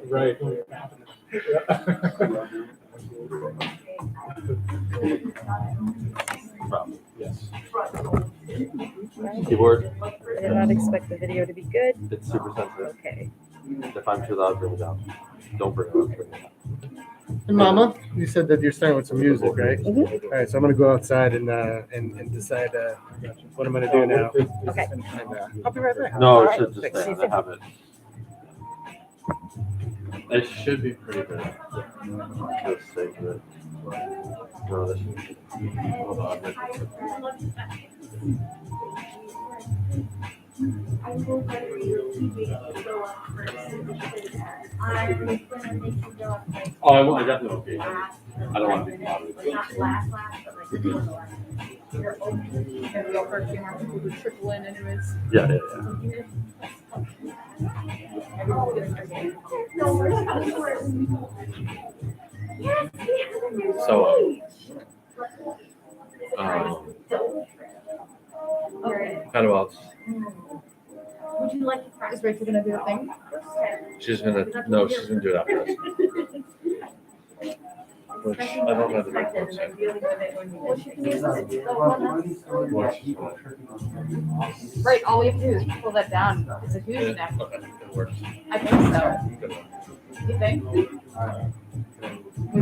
Right. Yes. Keyboard. I did not expect the video to be good. It's super sensitive. Okay. If I'm too loud, bring it down. Don't bring it up. Bring it down. And Mama, you said that you're starting with some music, right? Mhm. All right, so I'm gonna go outside and decide what I'm gonna do now. Okay. And I'll be right back. No, All it right. should just stay. I have it. It should be pretty good. Just stay good. No, this should be. Hold on. Oh, I definitely won't be. I don't want to be loud. Trickle in anyways. Yeah. So, kind of else. Would you like to practice? Is Rachel gonna do a thing? She's gonna do it after this. Which I don't know the right words yet. Right, all we have to do is pull that down. It's a huge neck. Okay, it works. I think so. Good one. You think? We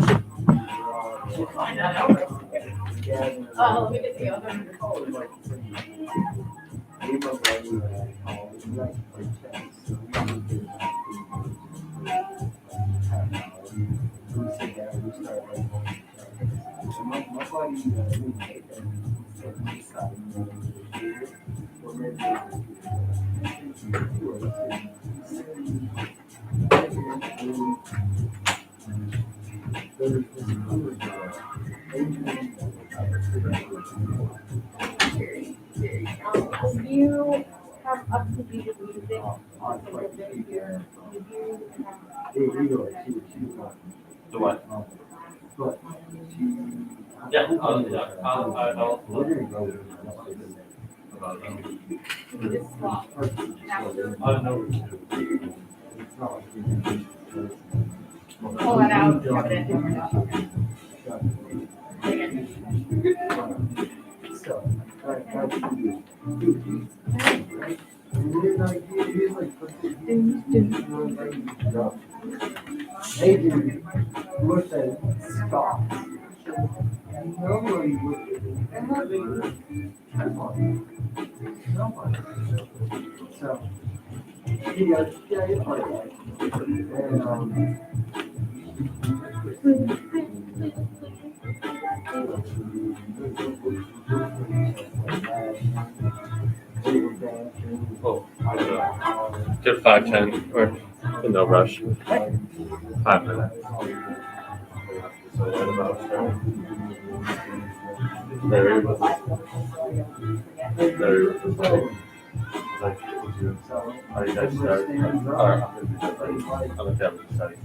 should find that out. Let me get the other. You have up to date music on the video. The what? Yeah, I'll Pull that out. Shove it in. Adrian looked at it, stopped. Nobody looked at it. So he goes, yeah, it's like that. Did 5:10 or no rush. 5 minutes. Larry was like, are you guys starting? I'm a family study.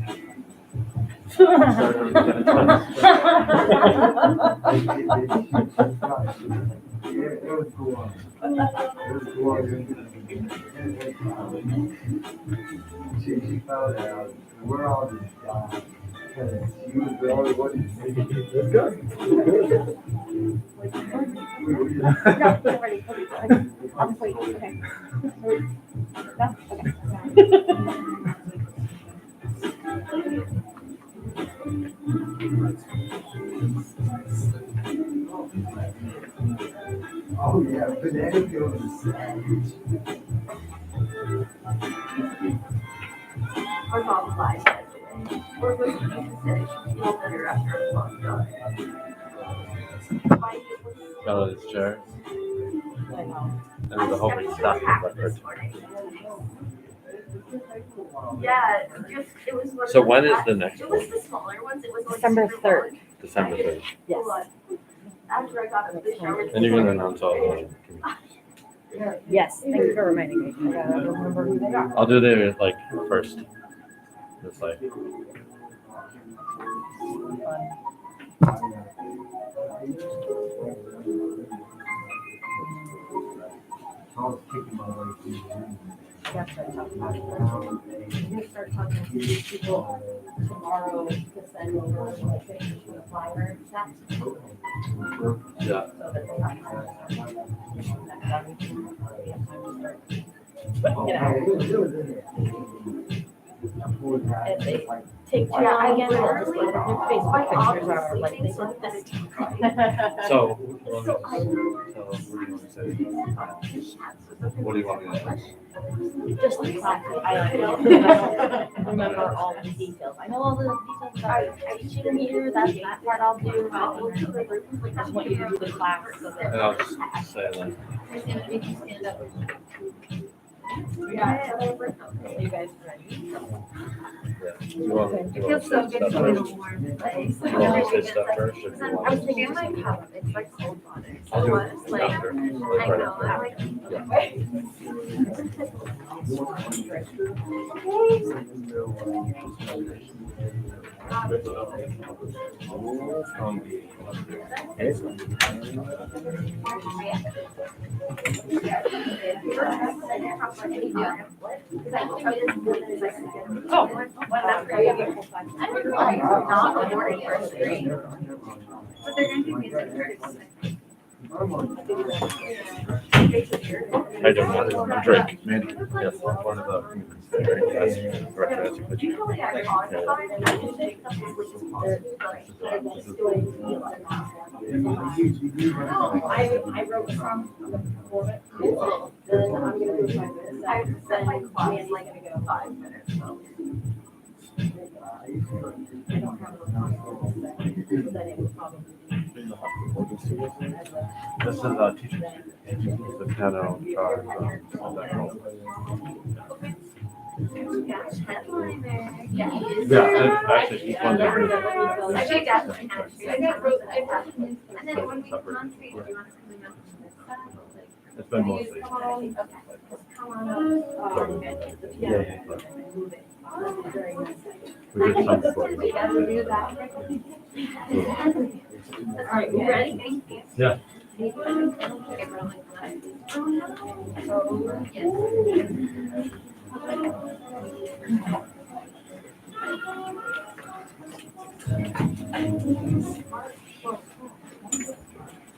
She found out we're all just dying because you was the only one who made it. That's good. No, get ready. I'll just wait. Okay. No? Okay. Oh yeah, banana peel is savage. Our mom lies. We're going to finish. We'll better after our mom's done. Got this chair. I know. And the whole thing stuck in record. Yeah, just it was. So when is the next It was one? the smaller ones. It was like December super 3rd. long. December 3rd. Yes. After I got out of the shower. And you're gonna announce all of them. Yes. Thank you for reminding me. I gotta remember who they are. I'll do the like first. Just like I was kicking my way through the room. That's what I'm talking about. start talking to these people tomorrow to send over like pictures from the flyer and stuff. Yeah. So that they have time to start putting it out. If they take too long again, I'll just like their Facebook pictures are like they did this. So, what do you want to say? What do you want me to say? Just like I don't remember all the details. I know all the details about teaching here. That part I'll do. I just want you to do the class. So that And I'll just say like, you guys ready? you want It feels so good to be in a warm place. You want me to say stuff first, or do you I was want? thinking like how it's like cold water. I'll do So it's like, after. I know, I like. Oh, Not a morning or three. But they're gonna do music first. I don't know. I'm Drake. Mandy. Yes, one of the director. But you I wrote a song for it. Then I'm gonna do my best. I set my clock Mandy's like gonna go 5 minutes. So. I don't have a song, then it would probably be. This is teacher. The piano, guitar, all that. Yeah, actually, each one different. Actually, definitely. I got wrote the iPad. And then when we come on stage, do you want us to come in? It's been mostly. Come on up. Yeah. We did some before. Do that. All right, You ready? Thank you. Yeah. Okay, we're on like yes.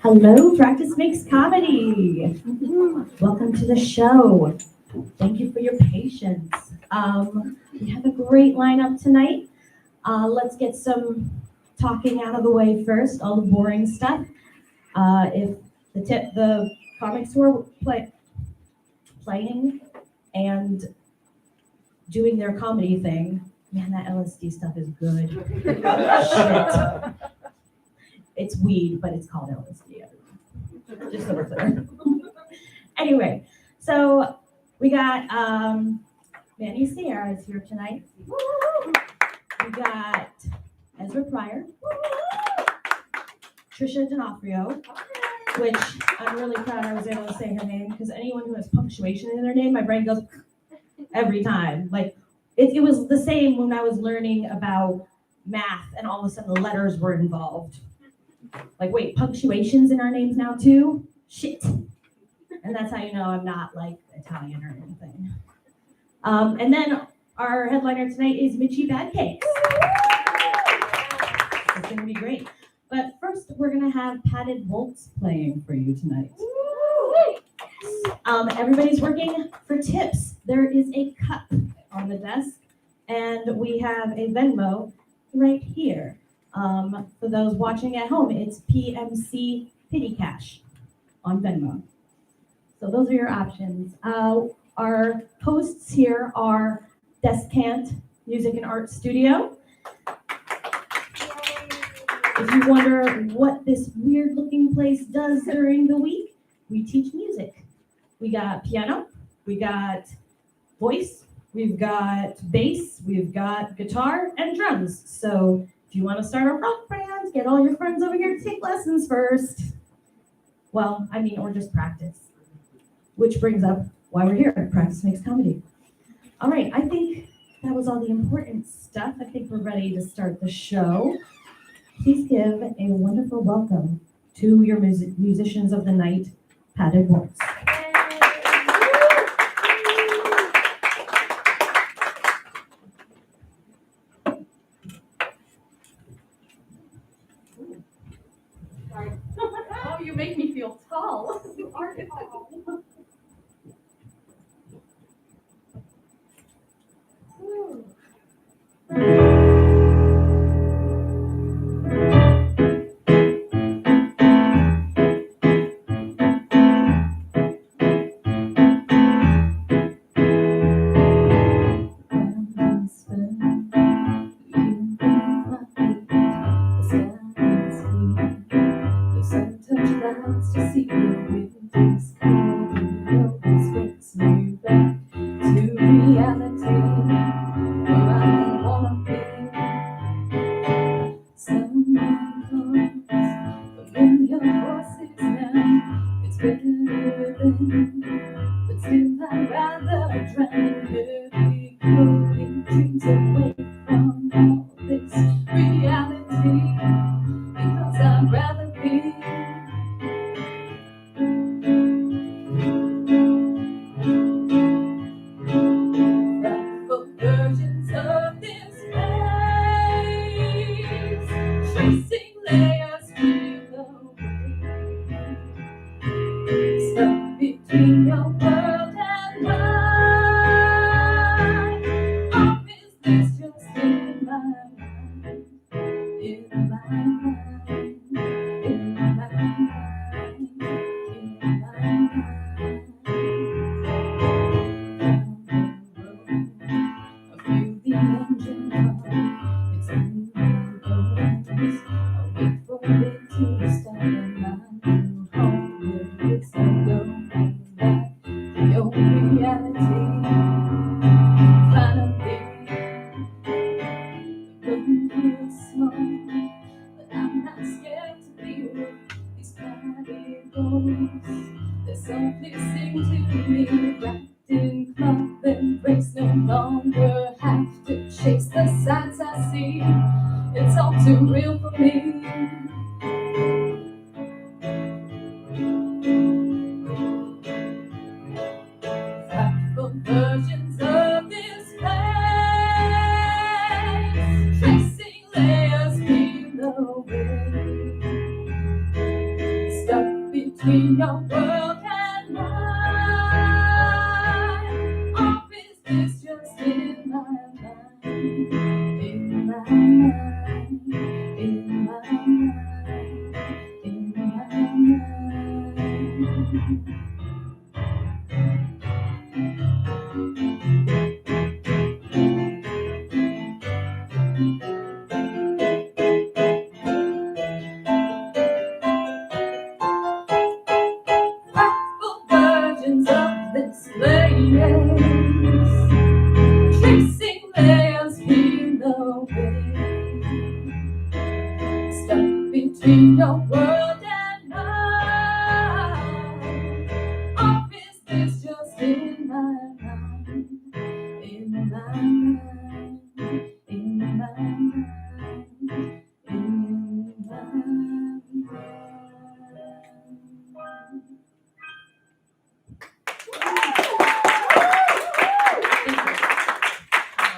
Hello, Practice Makes Comedy. Welcome to the show. Thank you for your patience. We have a great lineup tonight. Let's get some talking out of the way first, all the boring stuff. If the comics were playing and doing their comedy thing, man, that LSD stuff is good. Shit. It's weed, but it's called LSD. Just so we're clear. Anyway, so we got Manny Sierra is here tonight. We got Ezra Pryor, Trisha D'Onofrio, which I'm really proud I was able to say her name because anyone who has punctuation in their name, my brain goes every time. Like it was the same when I was learning about math and all of a sudden the letters were involved. Like, wait, punctuation's in our names now too? Shit. And that's how you know I'm not like Italian or anything. And then our headliner tonight is Mitchie Badcakes. It's gonna be great. But first, we're gonna have Padded Waltz playing for you tonight. Everybody's working for tips. There is a cup on the desk, and we have a Venmo right here. For those watching at home, it's PMC Pity Cash on Venmo. So those are your options. Our hosts here are Descant Music and Art Studio. If you wonder what this weird looking place does during the week, we teach music. We got piano, we got voice, we've got bass, we've got guitar and drums. So if you want to start a rock band, get all your friends over here to take lessons first. Well, I mean, or just practice. Which brings up why we're here. Practice Makes Comedy. All right, I think that was all the important stuff. I think we're ready to start the show. Please give a wonderful welcome to your musicians of the night, Padded Waltz. make me feel tall. You are tall. To see you with this cold, always brings me back to reality, where I don't wanna be. Someone calls, familiar voices now. It's better than, but still I'd rather drown in heavy floating dreams away from all this reality, because I'd rather be. Versions of this place, tracing layers below, stuck between your world and mine. Or is this just in my mind? In my mind, in my mind, in my mind. Feel the engine hum, it's in my bones. I'll wait for it to start and I'm home. With this I'm going back to your reality. Finally, the room feels small, but I'm not scared to be with these particles. They're softly sing to me, wrapped in cloth embrace. No longer have to chase the sights I see. It's all too real for me. Frightful versions of this place, tracing layers below it, stuck between your world and mine. Or is this just in my mind? In my mind, in my mind, in my mind. Frightful versions of this place, tracing layers below it, stuck between your world and mine. Or is this just in my mind? In my mind, in my mind, in my mind.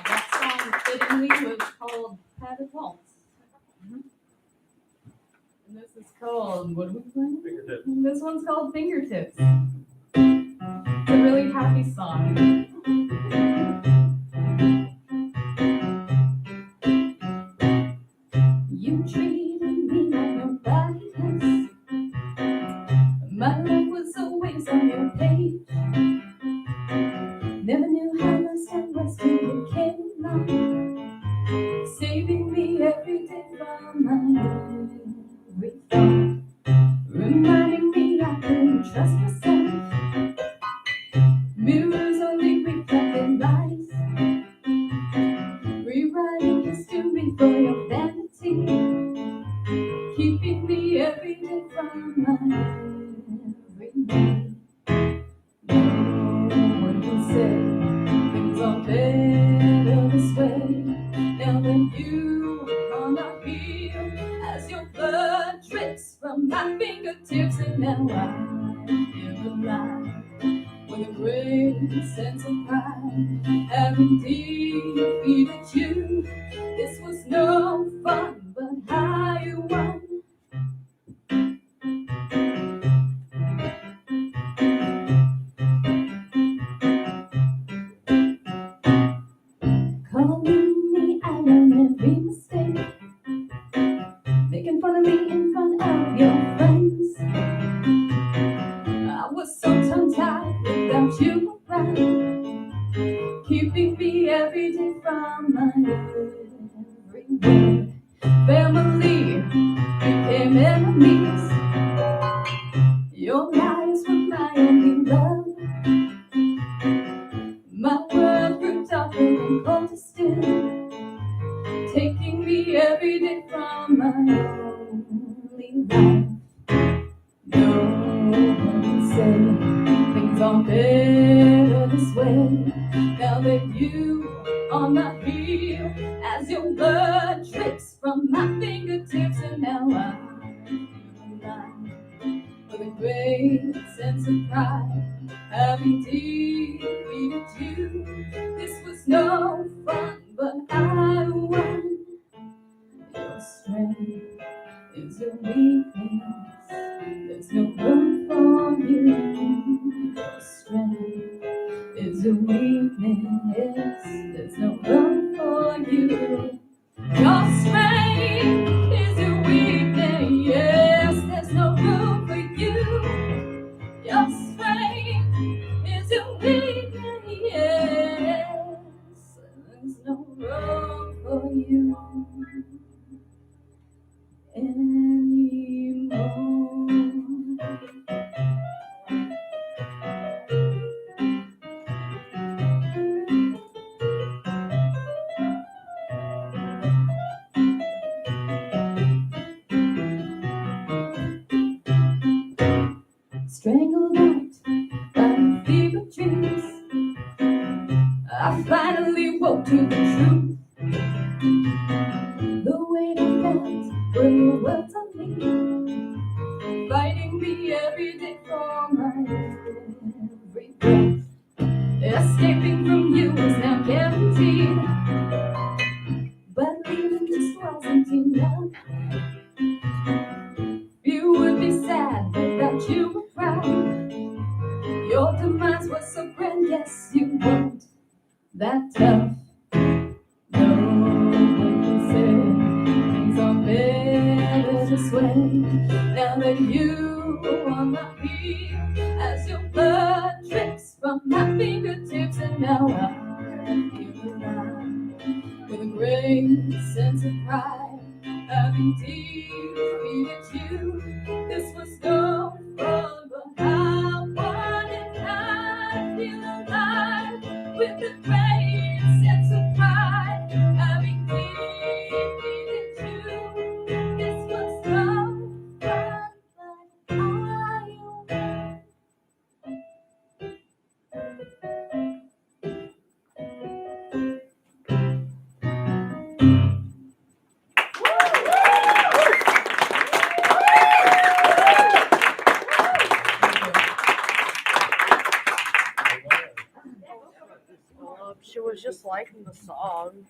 That song fittingly was called Padded Waltz. And this is called, what are we playing? Fingertips. This one's called Fingertips. It's a really happy song. You treated me like nobody else. My life was always on your page. Never knew how lost I was till you came along, saving me every day from my every thought, reminding me I couldn't trust myself. Mirrors only reflected lies, rewriting history for your vanity, keeping me every day from my every need. No one can say things are better this way. Now that you are not here, as your blood drips from my fingertips, and now I feel alive with a great sense of pride, having defeated you. This was no fun, but how you won. every day from my every word. Family became enemies. Your lies were my only love. My world grew darker and colder still, taking me every day from my only life. No one can say things are better this way. Now that you are not here, as your blood drips from my fingertips, and now I feel alive with a great sense of pride, having defeated you. This was no fun, but I won. Your strength is your weakness. There's no room for you. Your strength is your weakness. There's no room for you. Your strength is your weakness. Yes, there's no room for you. Your strength is your weakness. Yes, there's no room for you anymore. Strangled out by fever dreams, I finally woke to the truth. The weight of that were your words on me, fighting me every day for my every breath. Escaping from you is now guaranteed, but leaving just wasn't enough. You would be sad without you were proud. Your demise was so grand, yes, you weren't that tough. No one can say things are better this way. Now that you are not here, as your blood drips from my fingertips, and now I feel alive with a great sense of pride, having defeated you. This was no fun, but I won, and I feel alive with a great sense of pride, having defeated you. This was no fun, but I won. She was just liking the song.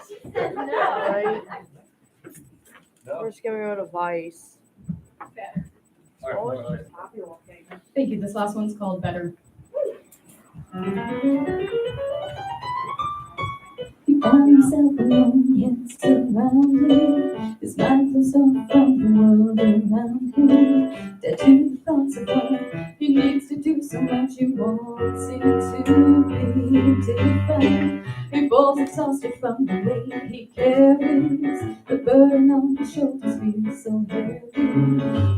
She said no. Right? We're just giving her advice. Thank you. This last one's called Better. He found himself alone, yet surrounded. His mind closed off from the world around him. Dead to the thoughts of what he needs to do so much. He wants it to be different. He falls exhausted from the weight he carries. The burden on his shoulders feels so heavy.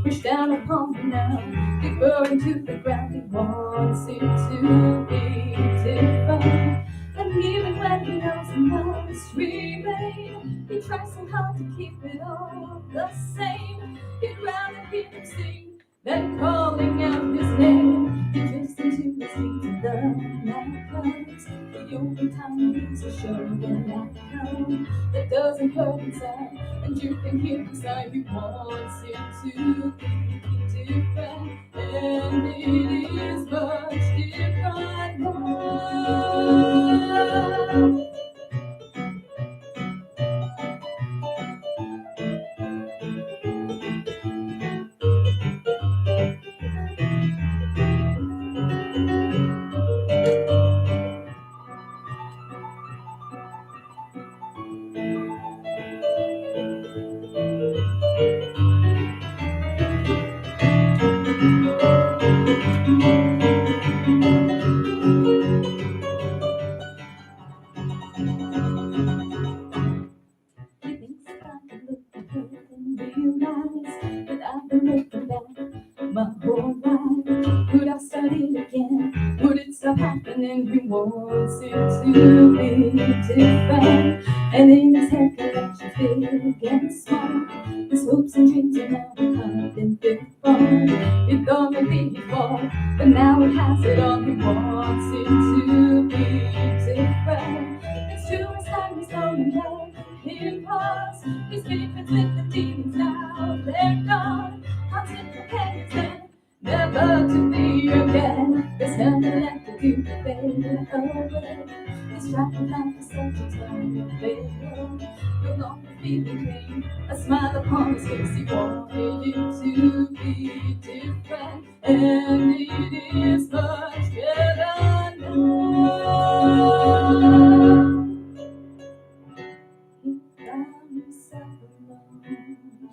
Push down upon him now, deeper into the ground. He wants it to be different. And even when he knows he must remain, he tries so hard to keep it all the same. He'd rather hear him sing than calling out his name. He drifts into his sleep till the night comes. The only time he needs to show an outcome that doesn't hurt inside, and you can hear him sigh. He wants it to be different, and it is much different now. and then he wants it to be different. And in his head collections big and small, his hopes and dreams are now becoming before. He thought maybe he'd fall, but now he has it all. He wants it to be different. It's true, his time is going down. He paused, his secrets with the demons now they're gone. Constant companions then, never to be again. There's nothing left to do but fade away. This trapped life is such a terrible failure. No longer feeling pain, a smile upon his face. He wanted you to be different, and it is much better now. He found himself alone.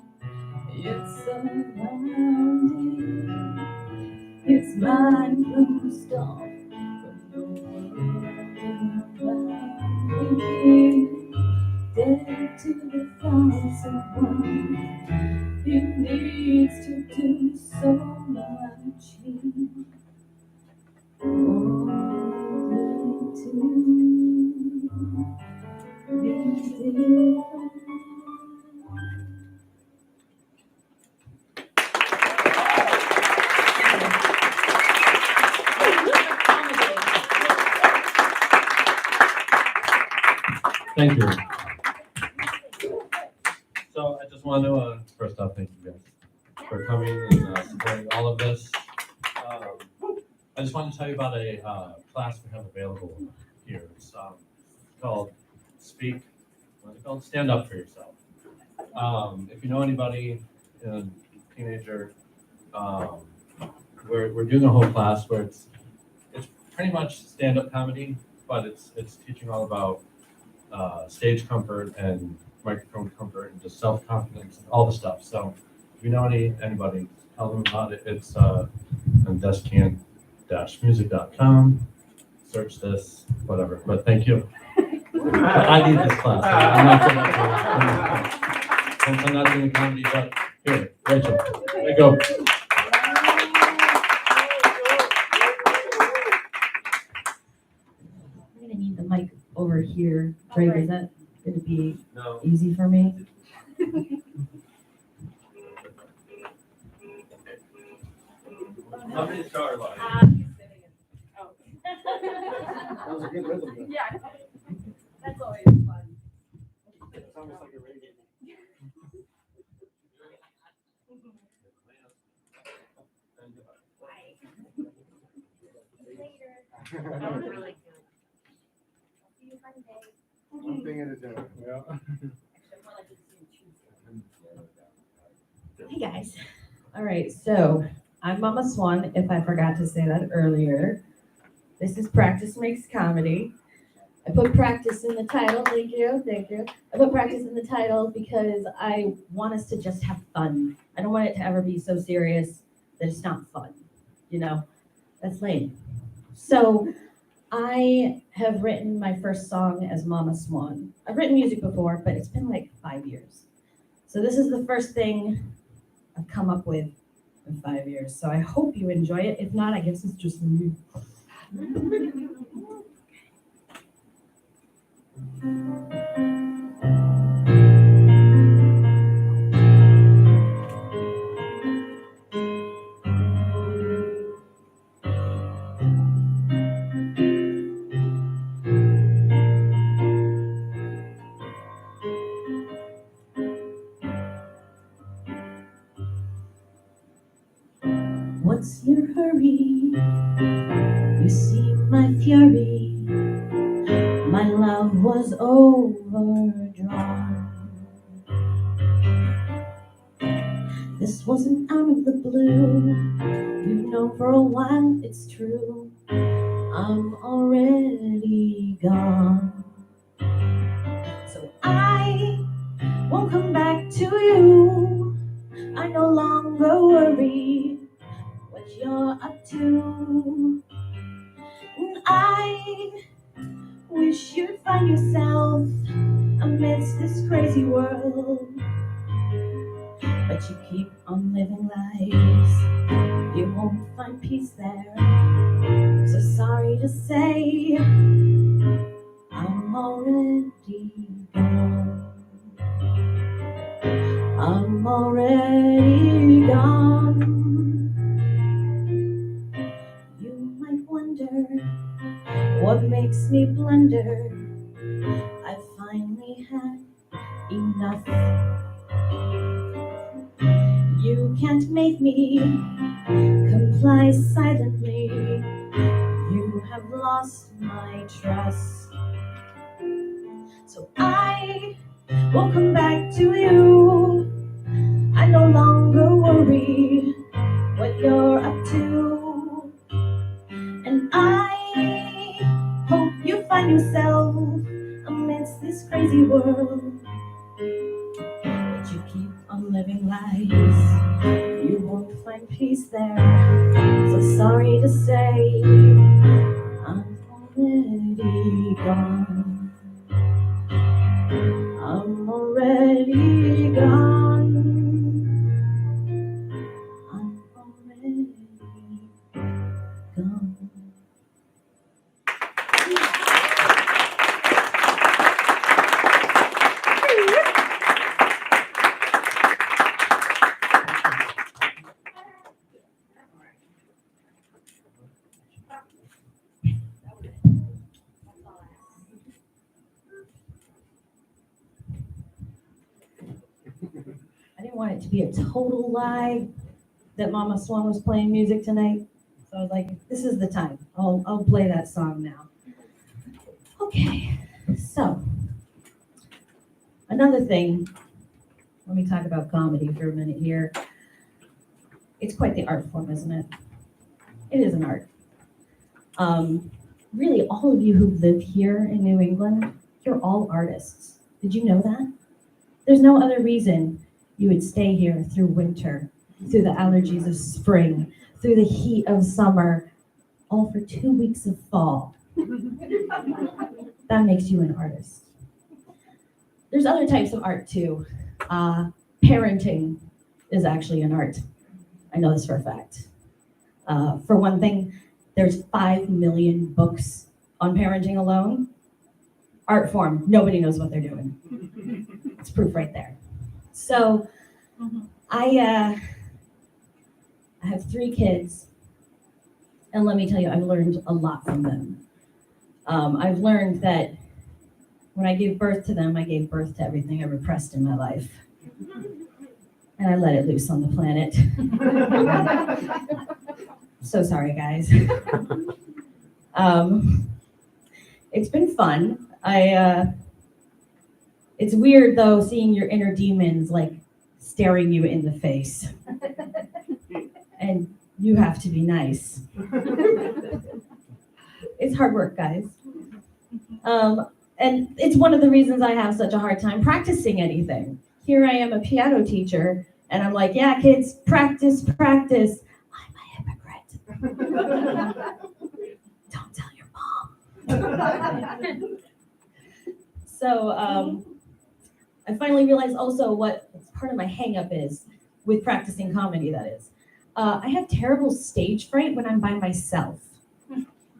It's surrounding. His mind closed off from the world around him. Dead to the thoughts of one. He needs to do so much. He wanted to be different. Thank you. So I just want to, first off, thank you guys for coming and supporting all of this. I just want to tell you about a class we have available here. It's called Speak, what's it called? Stand Up for Yourself. If you know anybody, teenager, we're doing a whole class where it's pretty much stand-up comedy, but it's teaching all about stage comfort and microphone comfort and just self-confidence and all the stuff. So if you know anybody, tell them about it. It's on descan-music.com. Search this, whatever. But thank you. I need this class. I'm not doing comedy, but here, Rachel, there you go. I'm gonna need the mic over here. Greg, is that gonna be No. easy for me? Somebody start a line. That was a good rhythm. Though. Yeah, that's always fun. It's almost like a radio. Really good. See you Monday. One thing at a time. Yeah. Hey guys. All right, so I'm Mama Swan, if I forgot to say that earlier. This is Practice Makes Comedy. I put practice in the title, thank you. I put practice in the title because I want us to just have fun. I don't want it to ever be so serious that it's not fun, you know? That's lame. So I have written my first song as Mama Swan. I've written music before, but it's been like 5 years. So this is the first thing I've come up with in 5 years. So I hope you enjoy it. If not, I guess it's just me. What's your hurry? You see my fury. My love was overdrawn. This wasn't out of the blue. We've known for a while, it's true. I'm already gone. So I won't come back to you. I no longer worry what you're up to. And I wish you'd find yourself amidst this crazy world. But you keep on living lives. You won't find peace there. So sorry to say, I'm already gone. I'm already gone. You might wonder what makes me blunder. I finally had enough. You can't make me comply silently. You have lost my trust. So I will come back to you. I no longer worry what you're up to. And I hope you find yourself amidst this crazy world. But you keep on living lies. You won't find peace there. So sorry to say, I'm already gone. I'm already gone. I'm already gone. I didn't want it to be a total lie that Mama Swan was playing music tonight. So I was like, this is the time. I'll play that song now. Okay, so another thing, let me talk about comedy for a minute here. It's quite the art form, isn't it? It is an art. Really, all of you who live here in New England, you're all artists. Did you know that? There's no other reason you would stay here through winter, through the allergies of spring, through the heat of summer, all for 2 weeks of fall. That makes you an artist. There's other types of art too. Parenting is actually an art. I know this for a fact. For one thing, there's 5 million books on parenting alone. Art form, nobody knows what they're doing. It's proof right there. So I have 3 kids, and let me tell you, I've learned a lot from them. I've learned that when I gave birth to them, I gave birth to everything I repressed in my life. And I let it loose on the planet. So sorry, guys. It's been fun. It's weird though, seeing your inner demons like staring you in the face. And you have to be nice. It's hard work, guys. And it's one of the reasons I have such a hard time practicing anything. Here I am, a piano teacher, and I'm like, yeah, kids, practice, practice. I'm a hypocrite. Don't tell your mom. So I finally realized also what part of my hang-up is with practicing comedy, that is. I have terrible stage fright when I'm by myself.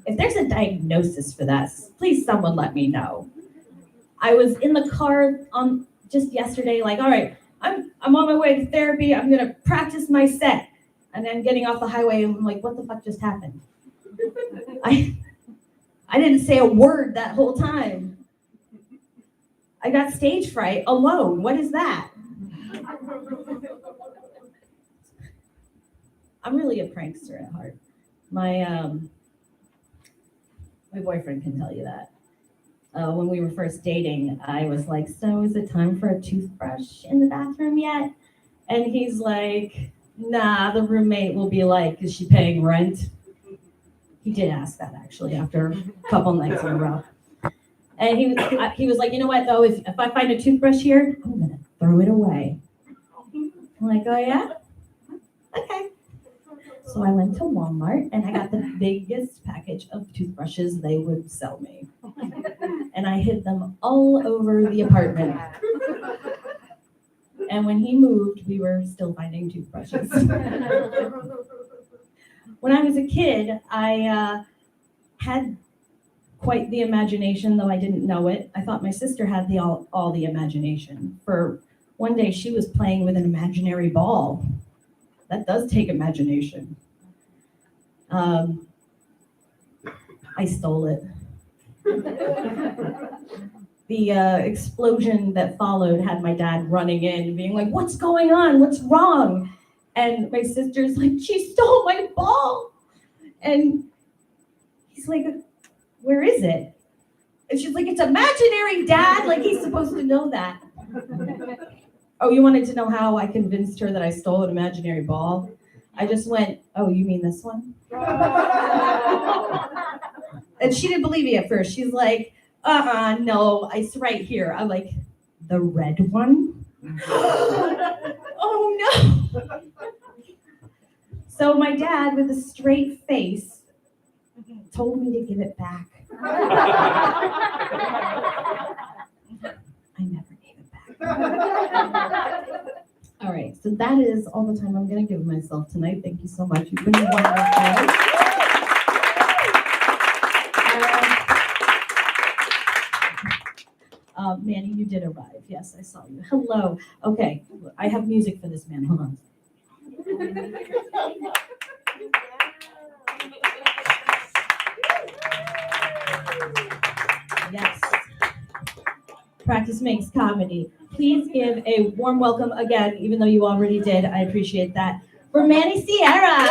If there's a diagnosis for that, please someone let me know. I was in the car on just yesterday, like, all right, I'm on my way to therapy. I'm gonna practice my set, and then getting off the highway, I'm like, what the fuck just happened? I didn't say a word that whole time. I got stage fright alone. What is that? I'm really a prankster at heart. My boyfriend can tell you that. When we were first dating, I was like, so is it time for a toothbrush in the bathroom yet? And he's like, nah, the roommate will be like, is she paying rent? He did ask that actually after a couple nights in a row. And he was like, you know what though, if I find a toothbrush here, I'm gonna throw it away. I'm like, oh yeah? Okay. So I went to Walmart and I got the biggest package of toothbrushes they would sell me. And I hid them all over the apartment. And when he moved, we were still finding toothbrushes. When I was a kid, I had quite the imagination, though I didn't know it. I thought my sister had all the imagination. For one day, she was playing with an imaginary ball. That does take imagination. I stole it. The explosion that followed had my dad running in, being like, "What's going on? What's wrong?" And my sister's like, "She stole my ball." And he's like, "Where is it?" And she's like, "It's imaginary, Dad." Like, he's supposed to know that. Oh, you wanted to know how I convinced her that I stole an imaginary ball? I just went, "Oh, you mean this one?" And she didn't believe me at first. She's like, "No, it's right here." I'm like, "The red one?" Oh, no. So my dad, with a straight face, told me to give it back. I never gave it back. All right, so that is all the time I'm going to give myself tonight. Thank you so much. You've been wonderful. Manny, you did arrive. Yes, I saw you. Hello. Okay, I have music for this man. Hold on. Yes. Practice makes comedy. Please give a warm welcome again, even though you already did. I appreciate that. For Manny Sierra.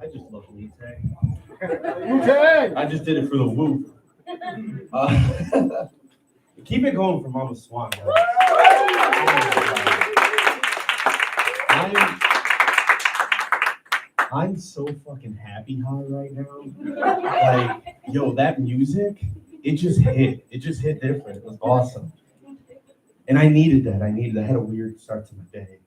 I just love Wu-Tang. Wu-Tang! I just did it for the woo. Keep it going for Mama Swan, guys. I'm so fucking happy high right now. Like, yo, that music, it just hit. It just hit different. It was awesome. And I needed that. I had a weird start to my day.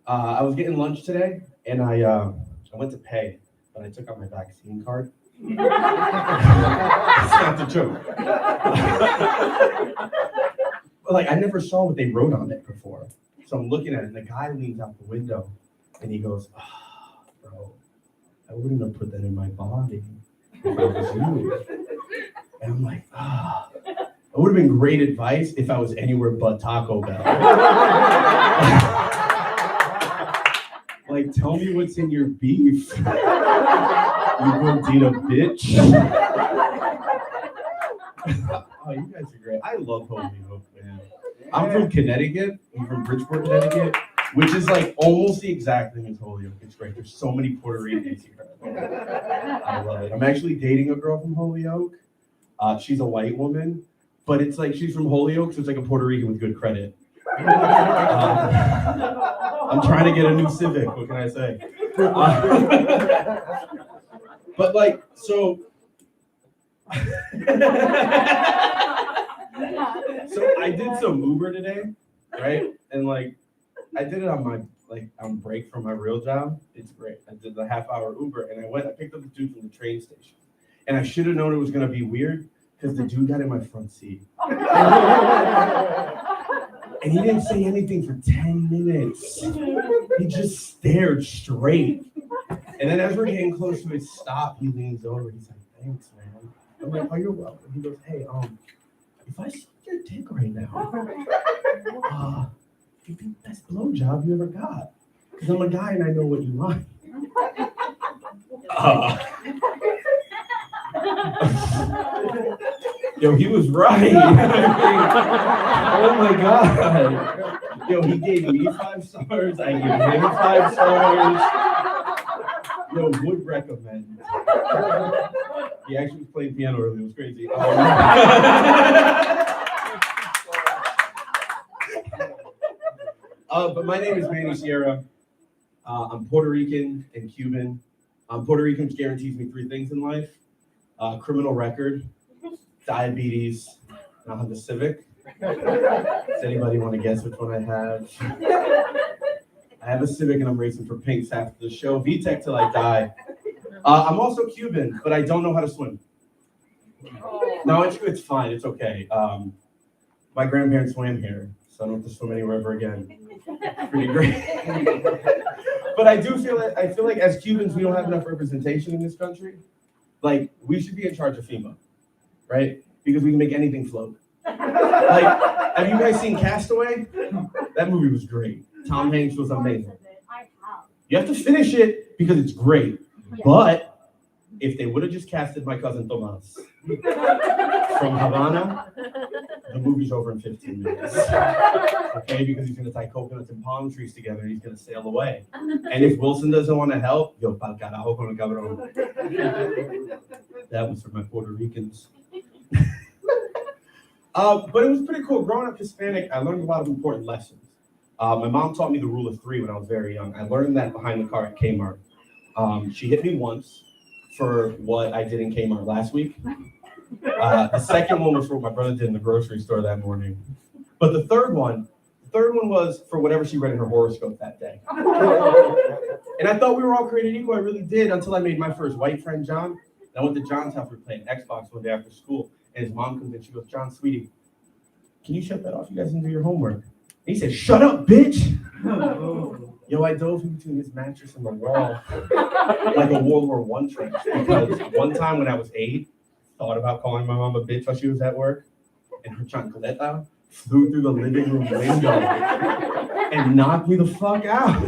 I was getting lunch today, and I went to pay, but I took out my vaccine card. It's not the joke. But like, I never saw what they wrote on it before. So I'm looking at it, and the guy leans out the window, and he goes, "Oh, bro, I wouldn't have put that in my body if I was you." And I'm like, it would have been great advice if I was anywhere but Taco Bell. Like, tell me what's in your beef. You gordita bitch. Oh, you guys are great. I love Holyoke, man. I'm from Connecticut. I'm from Bridgeport, Connecticut, which is like almost the exact thing as Holyoke. It's great. There's so many Puerto Ricans here. I love it. I'm actually dating a girl from Holyoke. She's a white woman, but it's like she's from Holyoke, so it's like a Puerto Rican with good credit. I'm trying to get a new Civic. What can I say? But like, so I did some Uber today, right? And like, I did it on my on break from my real job. It's great. I did the half-hour Uber, and I picked up the dude from the train station, and I should have known it was gonna be weird because the dude got in my front seat. And he didn't say anything for 10 minutes. He just stared straight. And then as we're getting close to his stop, he leans over. He's like, "Thanks, man." I'm like, "Oh, you're welcome." He goes, "Hey, if I suck your dick right now, you think best blowjob you ever got? Because I'm a guy and I know what you like." Yo, he was right. Oh my God. Yo, he gave me 5 stars. I gave him 5 stars. Yo, would recommend. He actually was playing piano earlier. It was crazy. But my name is Manny Sierra. I'm Puerto Rican and Cuban. Puerto Rican guarantees me 3 things in life: criminal record, diabetes, and a Honda Civic. Does anybody want to guess which one I have? I have a Civic and I'm racing for pinks after the show. VTech till I die. I'm also Cuban, but I don't know how to swim. No, it's fine. It's okay. My grandparents swam here, so I don't have to swim anywhere ever again. Pretty great. But I feel like as Cubans, we don't have enough representation in this country. Like, we should be in charge of FEMA, right? Because we can make anything float. Like, have you guys seen Castaway? That movie was great. Tom Hanks was amazing. You have to finish it because it's great. But if they would have just casted my cousin Tomas from Havana, the movie's over in 15 minutes. Okay, because he's gonna tie coconuts and palm trees together and he's gonna sail away. And if Wilson doesn't want to help, yo, pa'l carajo con el cabrón. That was for my Puerto Ricans. But it was pretty cool. Growing up Hispanic, I learned a lot of important lessons. My mom taught me the rule of 3 when I was very young. I learned that behind the car at Kmart. She hit me once for what I did in Kmart last week. The second one was for what my brother did in the grocery store that morning. But the third one was for whatever she read in her horoscope that day. And I thought we were all created equal. I really did until I made my first white friend, John. And I went to John's house. We were playing Xbox one day after school. And his mom comes in. She goes, "John, sweetie, can you shut that off? You guys didn't do your homework." And he said, "Shut up, bitch." Yo, I dove in between his mattress and the wall like a World War I trench. Because one time when I was 8, thought about calling my mom a bitch while she was at work, and her chancleta flew through the living room window and knocked me the fuck out.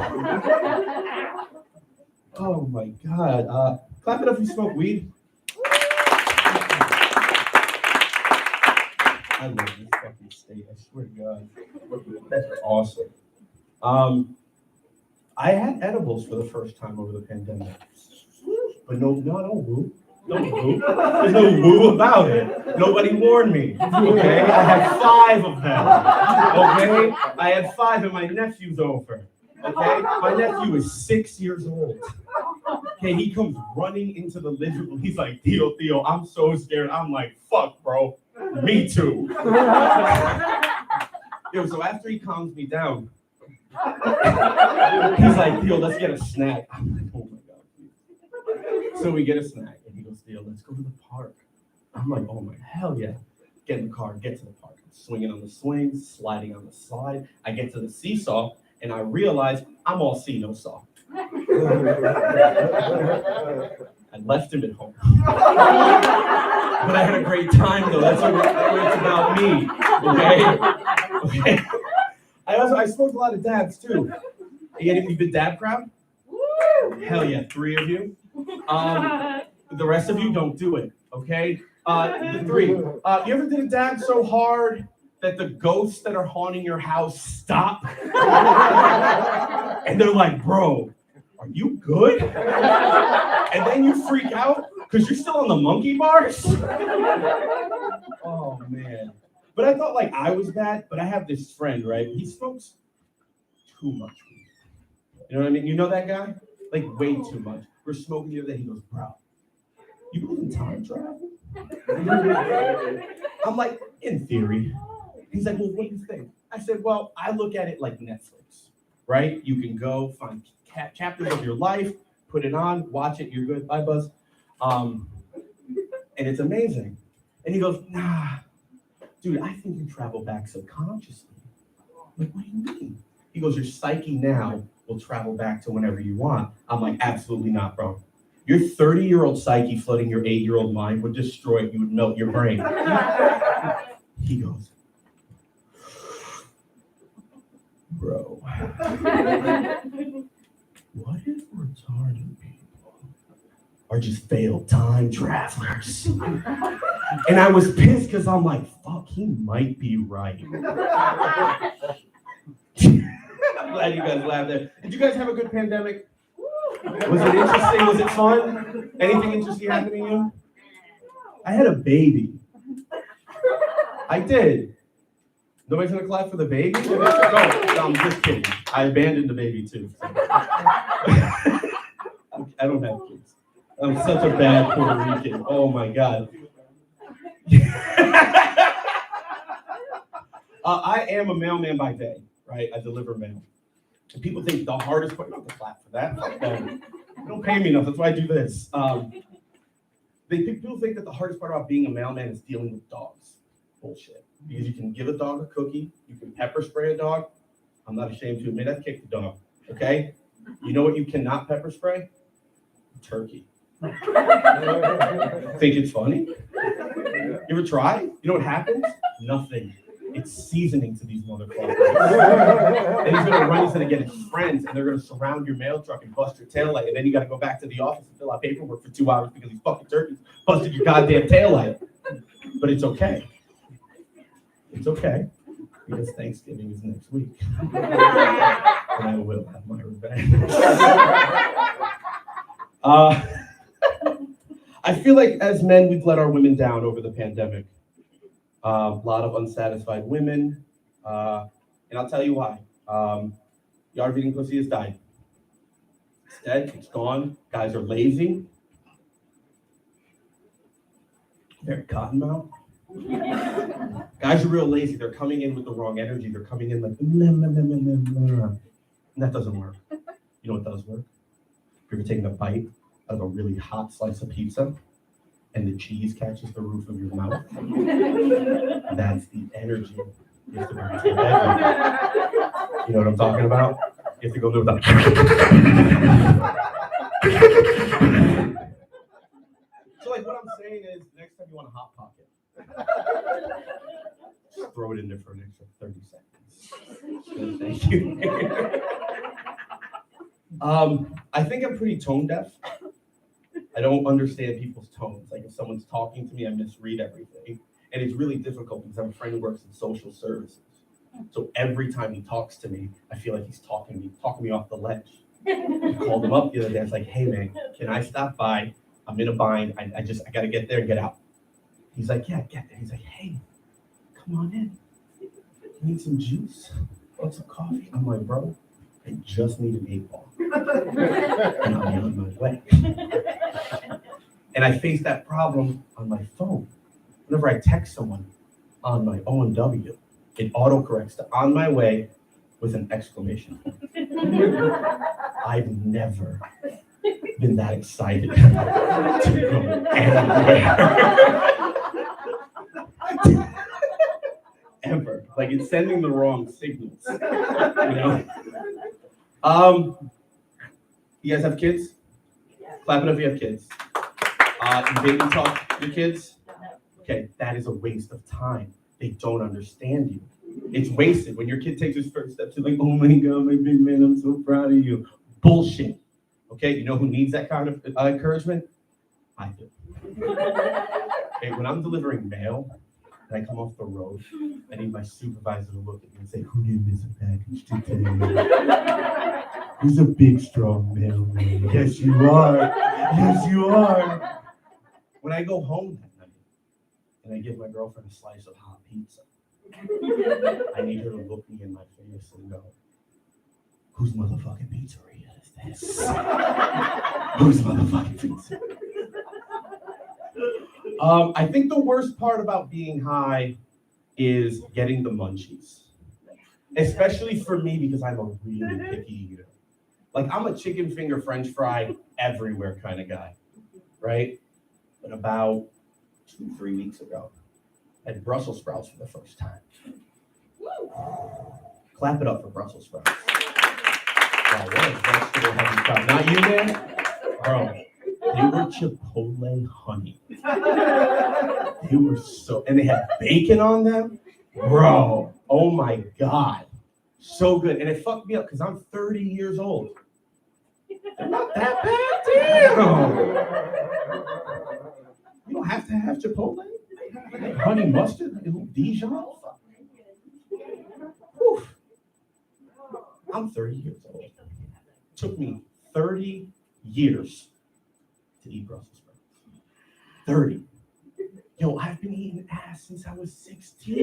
Oh my God. Clap it up if you smoke weed. I love this fucking state, I swear to God. That's awesome. I had edibles for the first time over the pandemic. But don't woo. Don't woo. There's no woo about it. Nobody warned me. Okay? I had 5 of them. Okay? I had 5 and my nephew's over. Okay? My nephew is 6 years old. Okay, he comes running into the living room. He's like, Theo, I'm so scared. I'm like, fuck, bro. Me too. Yo, so after he calms me down, he's like, Theo, let's get a snack. I'm like, oh my God. So we get a snack, and he goes, Theo, let's go to the park. I'm like, oh my, hell yeah. Get in the car, get to the park. I'm swinging on the swing, sliding on the slide. I get to the seesaw, and I realize I'm all see, no saw. I left him at home. But I had a great time, though. That's what it's about me. Okay? I smoked a lot of dabs, too. You get a good dab crowd? Hell yeah, 3 of you. The rest of you don't do it, okay? The 3. You ever did a dab so hard that the ghosts that are haunting your house stop? And they're like, bro, are you good? And then you freak out because you're still on the monkey bars? Oh, man. But I thought, like, I was bad, but I have this friend, right? He smokes too much weed. You know what I mean? You know that guy? Like, way too much. We're smoking the other day. He goes, bro, you believe in time travel? I'm like, in theory. He's like, well, what do you think? I said, well, I look at it like Netflix, right? You can go find chapters of your life, put it on, watch it, you're good. Bye, Buzz. And it's amazing. And he goes, nah, dude, I think you travel back subconsciously. I'm like, what do you mean? He goes, your psyche now will travel back to whenever you want. I'm like, absolutely not, bro. Your 30-year-old psyche flooding your 8-year-old mind would destroy it. You would melt your brain. He goes, bro, what if retarded people are just failed time travelers? And I was pissed because I'm like, fuck, he might be right. I'm glad you guys laughed there. Did you guys have a good pandemic? Was it interesting? Was it fun? Anything interesting happening to you? I had a baby. I did. Nobody's gonna clap for the baby? No, I'm just kidding. I abandoned the baby too. So. I don't have kids. I'm such a bad Puerto Rican. Oh my God. I am a mailman by day, right? I deliver mail. And people think the hardest part, you don't have to clap for that. They don't pay me enough. That's why I do this. People think that the hardest part about being a mailman is dealing with dogs. Bullshit. Because you can give a dog a cookie, you can pepper spray a dog. I'm not ashamed to admit I've kicked a dog. Okay? You know what you cannot pepper spray? Turkey. Think it's funny? You ever try? You know what happens? Nothing. It's seasoning to these motherfuckers. And he's gonna get his friends, and they're gonna surround your mail truck and bust your taillight, and then you gotta go back to the office and fill out paperwork for 2 hours because these fucking turkeys busted your goddamn taillight. But it's okay. It's okay. Because Thanksgiving is next week. And I will have my revenge. I feel like as men, we've let our women down over the pandemic. A lot of unsatisfied women. And I'll tell you why. The art of eating pussy has died. It's dead. It's gone. Guys are lazy. They're cottonmouth. Guys are real lazy. They're coming in with the wrong energy. They're coming in like, nah, nah, nah, nah, nah, nah. And that doesn't work. You know what does work? If you're ever taking a bite out of a really hot slice of pizza and the cheese catches the roof of your mouth, that's the energy you have to bring to the bed. You know what I'm talking about? You have to go live with that. So like what I'm saying is, next time you want a hot pocket, just throw it in there for an extra 30 seconds. Thank you. I think I'm pretty tone deaf. I don't understand people's tones. Like if someone's talking to me, I misread everything. And it's really difficult because I'm a friend who works in social services. So every time he talks to me, I feel like he's talking me off the ledge. I called him up the other day. I was like, hey man, can I stop by? I'm in a bind. I gotta get there and get out. He's like, yeah, get there. He's like, hey, come on in. You need some juice? Want some coffee? I'm like, bro, I just need an 8-ball. And I'll be on my way. And I face that problem on my phone. Whenever I text someone on my O&W, it autocorrects to on my way with an exclamation point. I've never been that excited to go anywhere. Ever. Like it's sending the wrong signals. You know? You guys have kids? Clap it up if you have kids. You baby talk your kids? Okay, that is a waste of time. They don't understand you. It's wasted. When your kid takes his first steps, you're like, oh my God, my big man, I'm so proud of you. Bullshit. Okay, you know who needs that kind of encouragement? I do. Okay, when I'm delivering mail and I come off the road, I need my supervisor to look at me and say, who did miss a package today? Who's a big, strong mailman? Yes, you are. Yes, you are. When I go home that night and I give my girlfriend a slice of hot pizza, I need her to look me in my face and go, whose motherfucking pizzeria is this? Whose motherfucking pizza? I think the worst part about being high is getting the munchies. Especially for me because I'm a really picky eater. Like I'm a chicken finger French fry everywhere kind of guy, right? But about 2-3 weeks ago, I had Brussels sprouts for the first time. Clap it up for Brussels sprouts. Wow, what a vegetable heavy sprout. Not you, man? Bro, they were Chipotle honey. They were so, and they had bacon on them. Bro, oh my God. So good. And it fucked me up because I'm 30 years old. They're not that bad. Damn. You don't have to have Chipotle. Honey mustard, a little Dijon. Whew. I'm 30 years old. It took me 30 years to eat Brussels sprouts. 30. Yo, I've been eating ass since I was 16. Do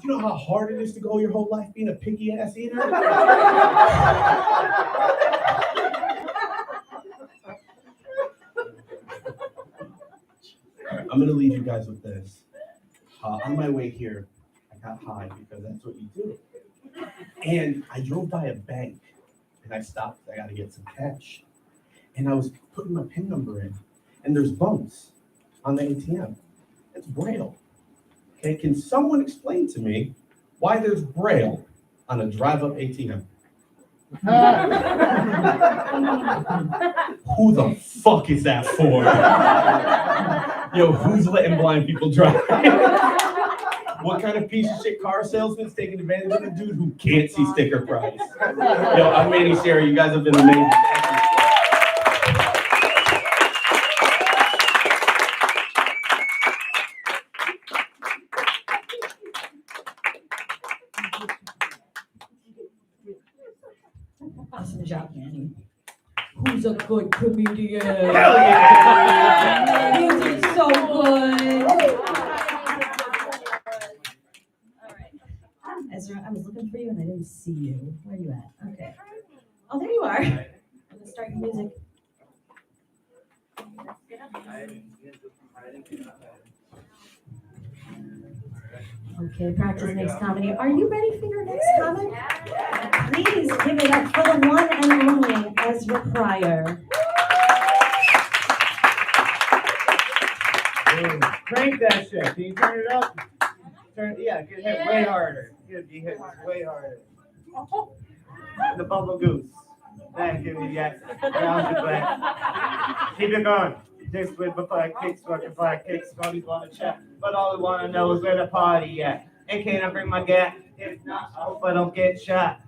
you know how hard it is to go your whole life being a picky ass eater? I'm gonna leave you guys with this. On my way here, I got high because that's what you do. And I drove by a bank and I stopped. I got to get some cash. And I was putting my PIN number in, and there's bumps on the ATM. It's Braille. Okay, can someone explain to me why there's Braille on a drive-up ATM? Who the fuck is that for? Yo, who's letting blind people drive? What kind of piece of shit car salesman's taking advantage of a dude who can't see sticker price? Yo, I'm Manny Sherry. You guys have been amazing. Awesome job, Manny. Who's a good comedian? Hell yeah! You did so good. Ezra, I was looking for you and I didn't see you. Where are you at? Okay. Oh, there you are. I'm gonna start your music. Okay, practice makes comedy. Are you ready for your next comic? Please give it up for the one and only Ezra Pryor. Crank that shit. Can you turn it up? Yeah, get hit way harder. Get hit way harder. The bubble goose. Thank you, yes. Round the back. Keep it going. This with the flag kicks, fucking flag kicks, Scotty's wanna chat. But all I wanna know is where the party at. And can I bring my gap? If not, I hope I don't get shot.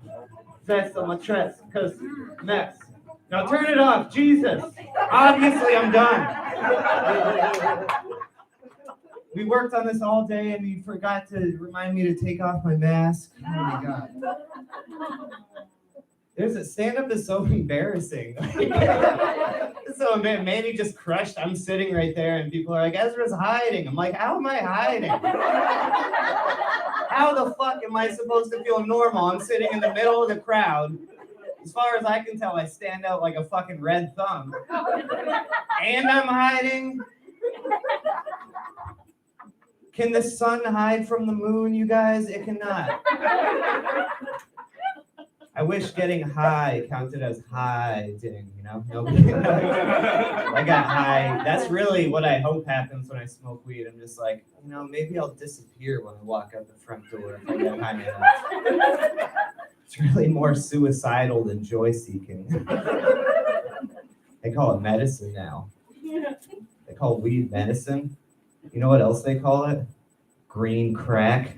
That's on my chest, cause next. Now turn it off, Jesus. Obviously I'm done. We worked on this all day and you forgot to remind me to take off my mask. Oh my God. There's a stand-up is so embarrassing. So Manny just crushed. I'm sitting right there and people are like, Ezra's hiding. I'm like, how am I hiding? How the fuck am I supposed to feel normal? I'm sitting in the middle of the crowd. As far as I can tell, I stand out like a fucking red thumb. And I'm hiding. Can the sun hide from the moon, you guys? It cannot. I wish getting high counted as hiding, you know? Nobody. I got high. That's really what I hope happens when I smoke weed. I'm just like, you know, maybe I'll disappear when I walk out the front door if I get high enough. It's really more suicidal than joy-seeking. They call it medicine now. They call weed medicine. You know what else they call it? Green crack.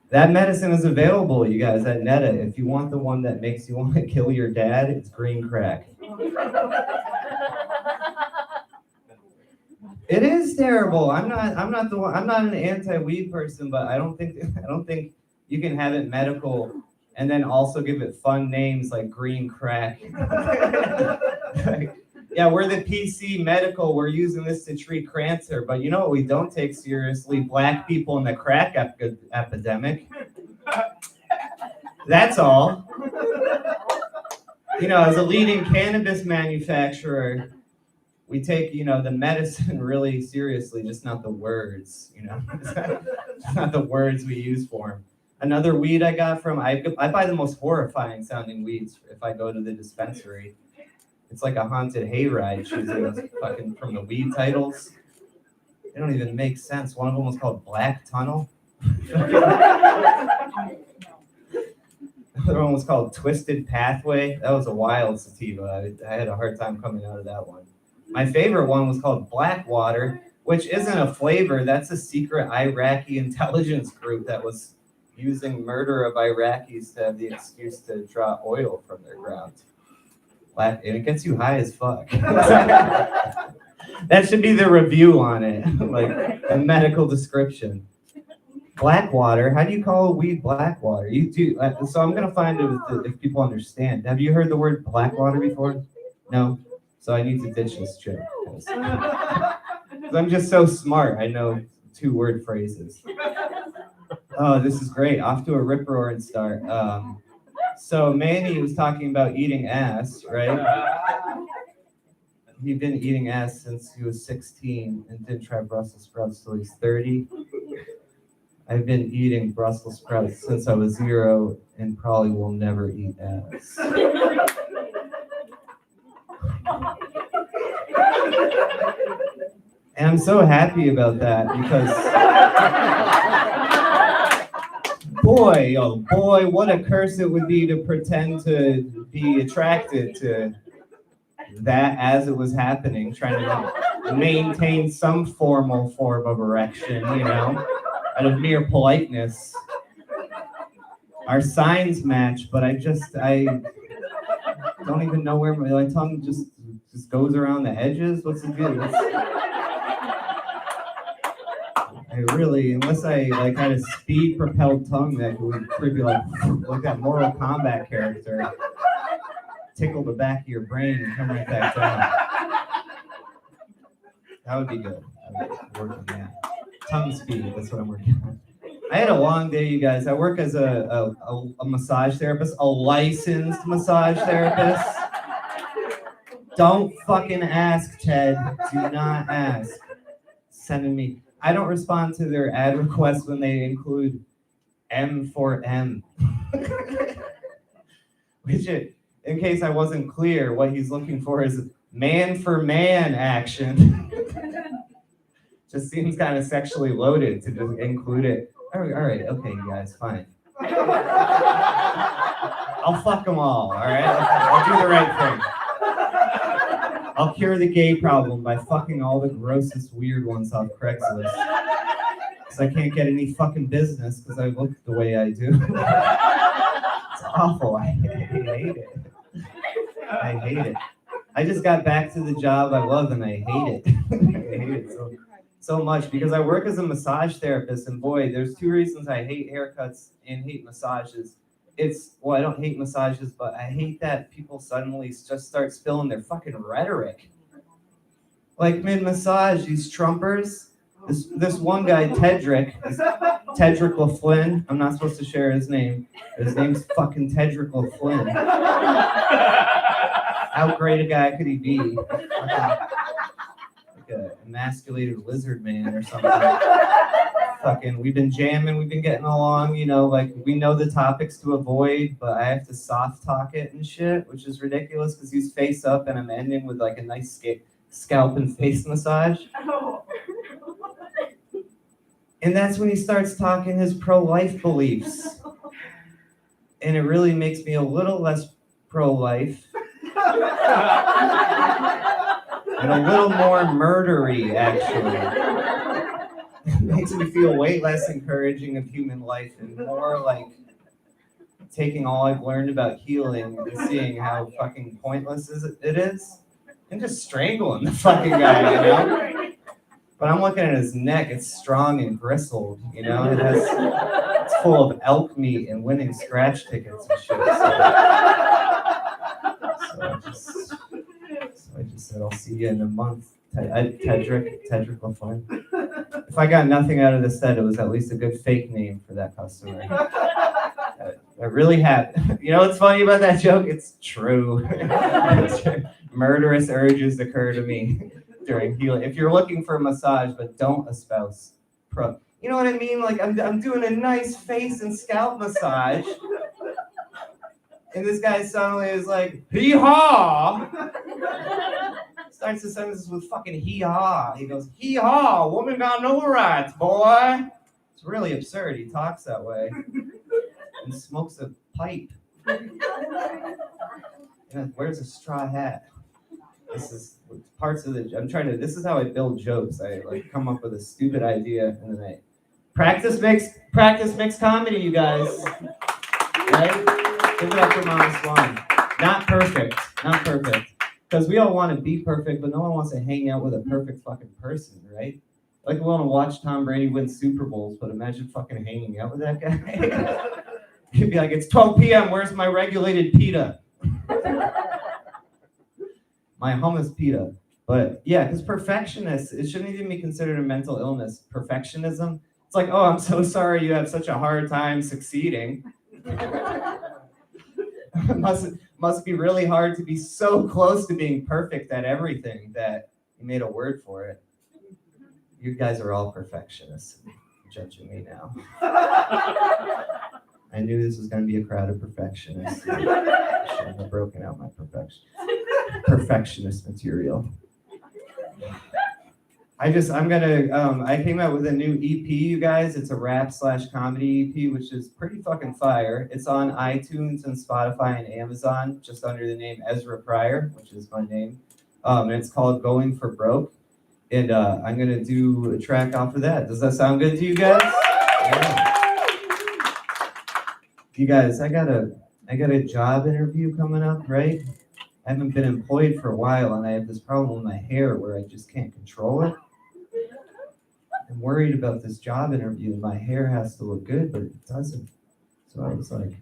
That medicine is available, you guys, at Netta. If you want the one that makes you want to kill your dad, it's green crack. It is terrible. I'm not an anti-weed person, but I don't think you can have it medical and then also give it fun names like green crack. Yeah, we're the PC medical. We're using this to treat cancer, but you know what we don't take seriously? Black people in the crack epidemic. That's all. You know, as a leading cannabis manufacturer, we take, you know, the medicine really seriously, just not the words, you know. Just not the words we use for them. Another weed I got from, I buy the most horrifying sounding weeds if I go to the dispensary. It's like a haunted hayride choosing fucking from the weed titles. They don't even make sense. One of them was called Black Tunnel. Another one was called Twisted Pathway. That was a wild sativa. I had a hard time coming out of that one. My favorite one was called Blackwater, which isn't a flavor. That's a secret Iraqi intelligence group that was using murder of Iraqis to have the excuse to draw oil from their ground. And it gets you high as fuck. That should be the review on it, like a medical description. Blackwater. How do you call a weed Blackwater? You do. So I'm gonna find it if people understand. Have you heard the word Blackwater before? No. So I need to ditch this joke. 'Cause I'm just so smart. I know 2-word phrases. Oh, this is great. Off to a rip-roaring start. So Manny was talking about eating ass, right? He'd been eating ass since he was 16 and didn't try Brussels sprouts till he's 30. I've been eating Brussels sprouts since I was 0 and probably will never eat ass. And I'm so happy about that because boy, oh boy, what a curse it would be to pretend to be attracted to that as it was happening, trying to maintain some form of erection, out of mere politeness. Our signs match, but I don't even know where my tongue just goes around the edges. What's the deal? I really, unless I had a speed propelled tongue that would be like that Mortal Kombat character, tickle the back of your brain and come right back down. That would be good. I would work on that. Tongue speed, that's what I'm working on. I had a long day, you guys. I work as a massage therapist, a licensed massage therapist. Don't fucking ask, Ted. Do not ask. Sending me. I don't respond to their ad requests when they include M for M. Which, in case I wasn't clear, what he's looking for is man for man action. Just seems kind of sexually loaded to just include it. All right, okay, you guys, fine. I'll fuck them all right? I'll do the right thing. I'll cure the gay problem by fucking all the grossest weird ones off Craigslist. Because I can't get any fucking business because I look the way I do. It's awful. I hate it. I hate it. I just got back to the job I love and I hate it. I hate it so much because I work as a massage therapist, and boy, there's 2 reasons I hate haircuts and hate massages. I don't hate massages, but I hate that people suddenly just start spilling their fucking rhetoric. Like mid-massage, these Trumpers, this one guy, Tedrick LaFlynn, I'm not supposed to share his name, but his name's fucking Tedrick LaFlynn. How great a guy could he be? Like a emasculated lizard man or something. Fucking, we've been jamming, we've been getting along, we know the topics to avoid, but I have to soft talk it and shit, which is ridiculous because he's face up and I'm ending with a nice scalp and face massage. And that's when he starts talking his pro-life beliefs. And it really makes me a little less pro-life. And a little more murdery, actually. It makes me feel way less encouraging of human life and more like taking all I've learned about healing and seeing how fucking pointless it is and just strangling the fucking guy, But I'm looking at his neck, it's strong and bristled, it's full of elk meat and winning scratch tickets and shit. So I just said, I'll see you in a month. Tedrick LaFlynn. If I got nothing out of this set, it was at least a good fake name for that customer. I really have. You know what's funny about that joke? It's true. Murderous urges occur to me during healing. If you're looking for a massage, but don't espouse pro. You know what I mean? Like I'm doing a nice face and scalp massage. And this guy suddenly is like, hee-haw! Starts the sentences with fucking hee-haw. He goes, hee-haw, woman got no rights, boy. It's really absurd. He talks that way. And smokes a pipe. And wears a straw hat. This is parts of this is how I build jokes. I come up with a stupid idea and then I practice makes comedy, you guys. Right? Give it up for Mama Swan. Not perfect. Because we all want to be perfect, but no one wants to hang out with a perfect fucking person, right? We want to watch Tom Brady win Super Bowls, but imagine fucking hanging out with that guy. You'd be like, it's 12 p.m., where's my regulated pita? My hummus pita. But yeah, because perfectionists, it shouldn't even be considered a mental illness. Perfectionism. It's like, oh, I'm so sorry you have such a hard time succeeding. Must be really hard to be so close to being perfect at everything that you made a word for it. You guys are all perfectionists. judging me now. I knew this was going to be a crowd of perfectionists. I shouldn't have broken out my perfectionist material. I came out with a new EP, you guys. It's a rap/comedy EP, which is pretty fucking fire. It's on iTunes and Spotify and Amazon, just under the name Ezra Pryor, which is my name. And it's called Going for Broke. And I'm gonna do a track off of that. Does that sound good to you guys? Yeah. You guys, I got a job interview coming up, right? I haven't been employed for a while, and I have this problem with my hair where I just can't control it. I'm worried about this job interview. My hair has to look good, but it doesn't. So I was like,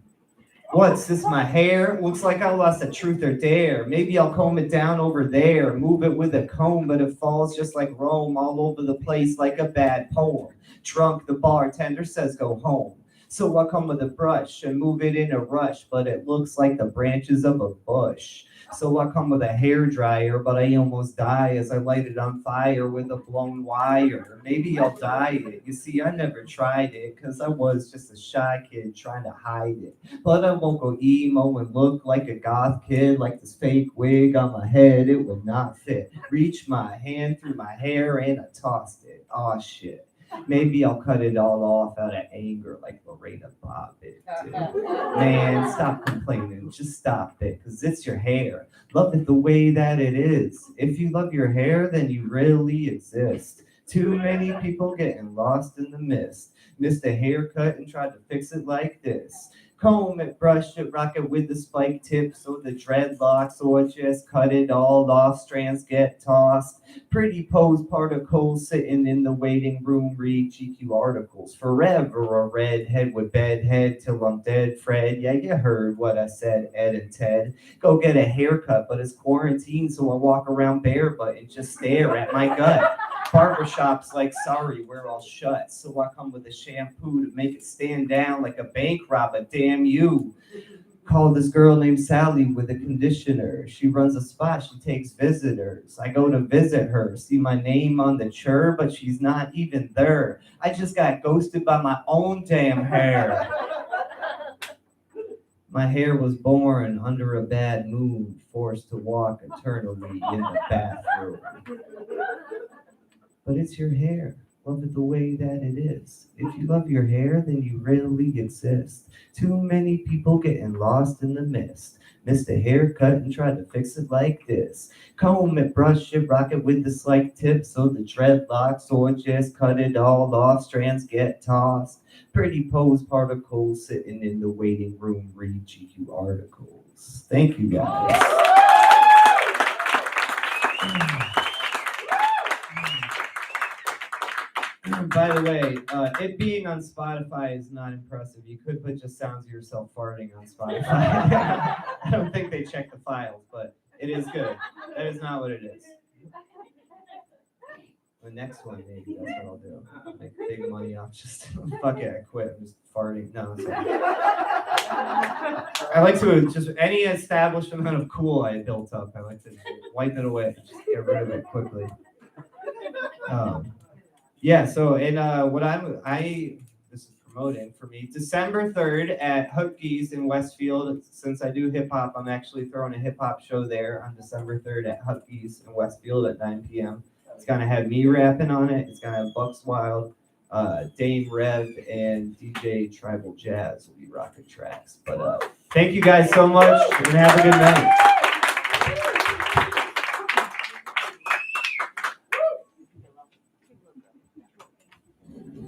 what's this, my hair? Looks like I lost a truth or dare. Maybe I'll comb it down over there, move it with a comb, but it falls just like Rome all over the place like a bad poem. Drunk, the bartender says go home. So I come with a brush and move it in a rush, but it looks like the branches of a bush. So I come with a hair dryer, but I almost die as I light it on fire with a blown wire. Maybe I'll dye it. You see, I never tried it because I was just a shy kid trying to hide it. But I won't go emo and look like a goth kid, like this fake wig on my head. It would not fit. Reach my hand through my hair and I tossed it. Aw, shit. Maybe I'll cut it all off out of anger like Lorena Bobbitt did. Man, stop complaining. Just stop it, because it's your hair. Love it the way that it is. If you love your hair, then you really exist. Too many people getting lost in the mist. Missed a haircut and tried to fix it like this. Comb it, brush it, rock it with the spike tips or the dreadlocks, or just cut it all off, strands get tossed. Pretty pose particles sitting in the waiting room, read GQ articles. Forever a redhead with bedhead till I'm dead, Fred. Yeah, you heard what I said, Ed and Ted. Go get a haircut, but it's quarantine, so I walk around barefoot and just stare at my gut. Barbershops like, sorry, we're all shut. So I come with a shampoo to make it stand down like a bank robber. Damn you. Call this girl named Sally with a conditioner. She runs a spot, she takes visitors. I go to visit her, see my name on the chur, but she's not even there. I just got ghosted by my own damn hair. My hair was born under a bad mood, forced to walk eternally in the bathroom. But it's your hair. Love it the way that it is. If you love your hair, then you really exist. Too many people getting lost in the mist. Missed a haircut and tried to fix it like this. Comb it, brush it, rock it with the slick tip so the dreadlocks, or just cut it all off, strands get tossed. Pretty pose particles sitting in the waiting room, read GQ articles. Thank you guys. By the way, it being on Spotify is not impressive. You could put just sounds of yourself farting on Spotify. I don't think they check the files, but it is good. That is not what it is. The next one, maybe that's what I'll do. Make big money off just fuck it, I quit. I'm just farting. No, it's okay. I like to just any established amount of cool I built up. I like to wipe it away, just get rid of it quickly. Yeah, so and what this is promoting for me, December 3rd at Hookies in Westfield. Since I do hip hop, I'm actually throwing a hip hop show there on December 3rd at Hookies in Westfield at 9 p.m. It's gonna have me rapping on it. It's gonna have Bucks Wild, Dame Rev, and DJ Tribal Jazz will be rocking tracks. But thank you guys so much and have a good night.